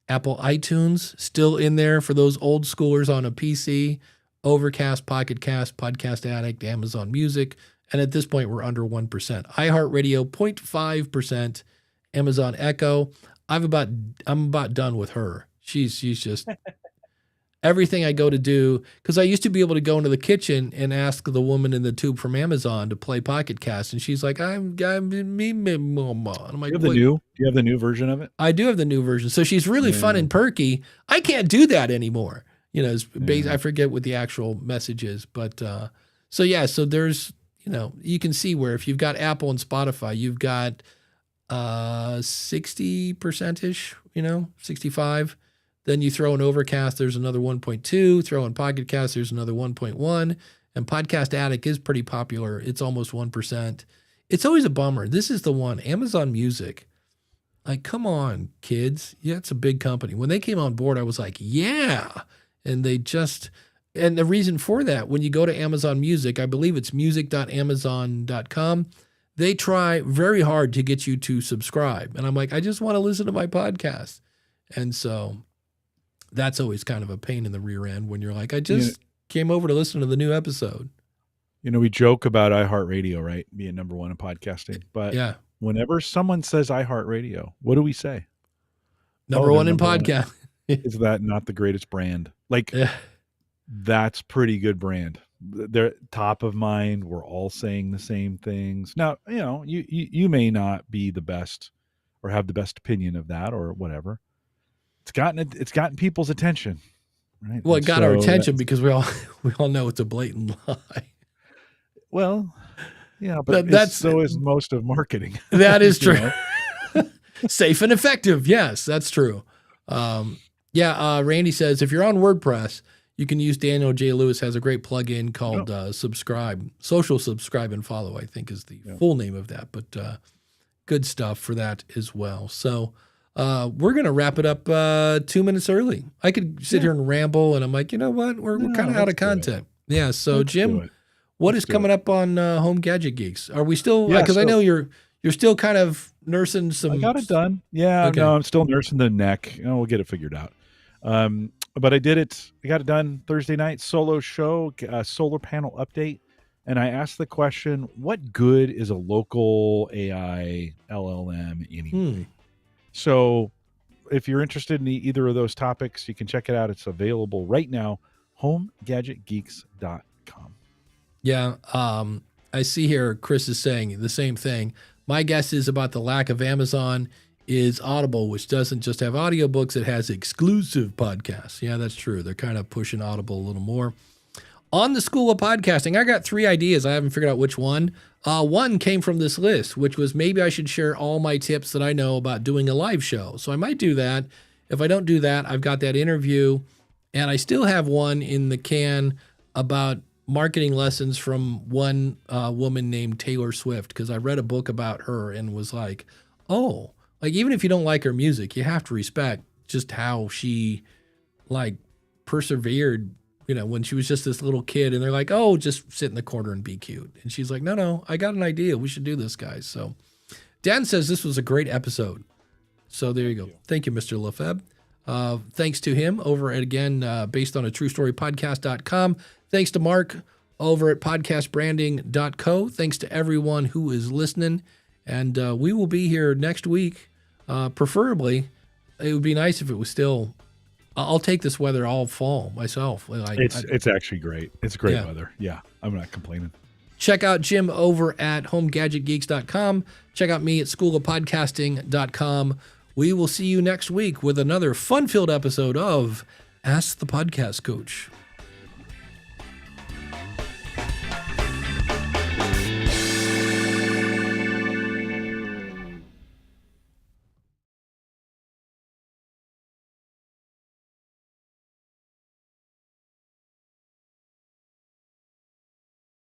Apple iTunes, still in there for those old schoolers on a PC. Overcast, Pocket Cast, Podcast Addict, Amazon Music, and at this point, we're under 1%. iHeartRadio, 0.5%. Amazon Echo. I'm about done with her. She's just everything I go to do, because I used to be able to go into the kitchen and ask the woman in the tube from Amazon to play Pocket Cast, and she's like, I'm me, mama. I'm like, do you have the new version of it? I do have the new version. So she's really fun and perky. I can't do that anymore. I forget what the actual message is, but so there's, you can see where if you've got Apple and Spotify, you've got 60%-ish, 65. Then you throw in Overcast, there's another 1.2. Throw in Pocket Cast, there's another 1.1. And Podcast Addict is pretty popular. It's almost 1%. It's always a bummer. This is the one, Amazon Music. Like, come on, kids. Yeah, it's a big company. When they came on board, I was like, yeah. And the reason for that, when you go to Amazon Music, I believe it's music.amazon.com, they try very hard to get you to subscribe. And I'm like, I just want to listen to my podcast. And so that's always kind of a pain in the rear end when you're like, I just came over to listen to the new episode. We joke about iHeartRadio, right? Being number one in podcasting. But whenever someone says iHeartRadio, what do we say? Number one in podcast. Is that not the greatest brand? Like, that's pretty good brand. They're top of mind. We're all saying the same things. Now, you may not be the best or have the best opinion of that or whatever. It's gotten people's attention, right? Well, it got our attention because we all know it's a blatant lie. Well, yeah, but so is most of marketing. That is true. Safe and effective. Yes, that's true. Randy says, if you're on WordPress, you can use Daniel J. Lewis has a great plugin called Subscribe, Social Subscribe and Follow, I think is the full name of that, but good stuff for that as well. So we're going to wrap it up 2 minutes early. I could sit here and ramble, and I'm like, you know what? We're kind of out of content. Yeah, so Jim, what is coming up on Home Gadget Geeks? Are we still, because I know you're still kind of nursing some. I got it done. Yeah, okay. No, I'm still nursing the neck. We'll get it figured out. But I did it. I got it done Thursday night, solo show, solar panel update. And I asked the question, what good is a local AI LLM anyway? So if you're interested in either of those topics, you can check it out. It's available right now, homegadgetgeeks.com. Yeah. I see here Chris is saying the same thing. My guess is about the lack of Amazon is Audible, which doesn't just have audiobooks, it has exclusive podcasts. Yeah, that's true. They're kind of pushing Audible a little more. On the School of Podcasting, I got 3 ideas. I haven't figured out which one. One came from this list, which was maybe I should share all my tips that I know about doing a live show. So I might do that. If I don't do that, I've got that interview, and I still have one in the can about marketing lessons from one woman named Taylor Swift, because I read a book about her and was like, oh, like even if you don't like her music, you have to respect just how she persevered, when she was just this little kid, and they're like, oh, just sit in the corner and be cute. And she's like, no, I got an idea. We should do this, guys. So Dan says this was a great episode. So there you go. Thank you, Mr. Lefebvre. Thanks to him over at, again, based on a true story podcast.com. Thanks to Mark over at podcastbranding.co. Thanks to everyone who is listening. And we will be here next week. Preferably, it would be nice if it was still. I'll take this weather all fall myself. It's actually great. It's great weather. Yeah, I'm not complaining. Check out Jim over at homegadgetgeeks.com. Check out me at schoolofpodcasting.com. We will see you next week with another fun-filled episode of Ask the Podcast Coach.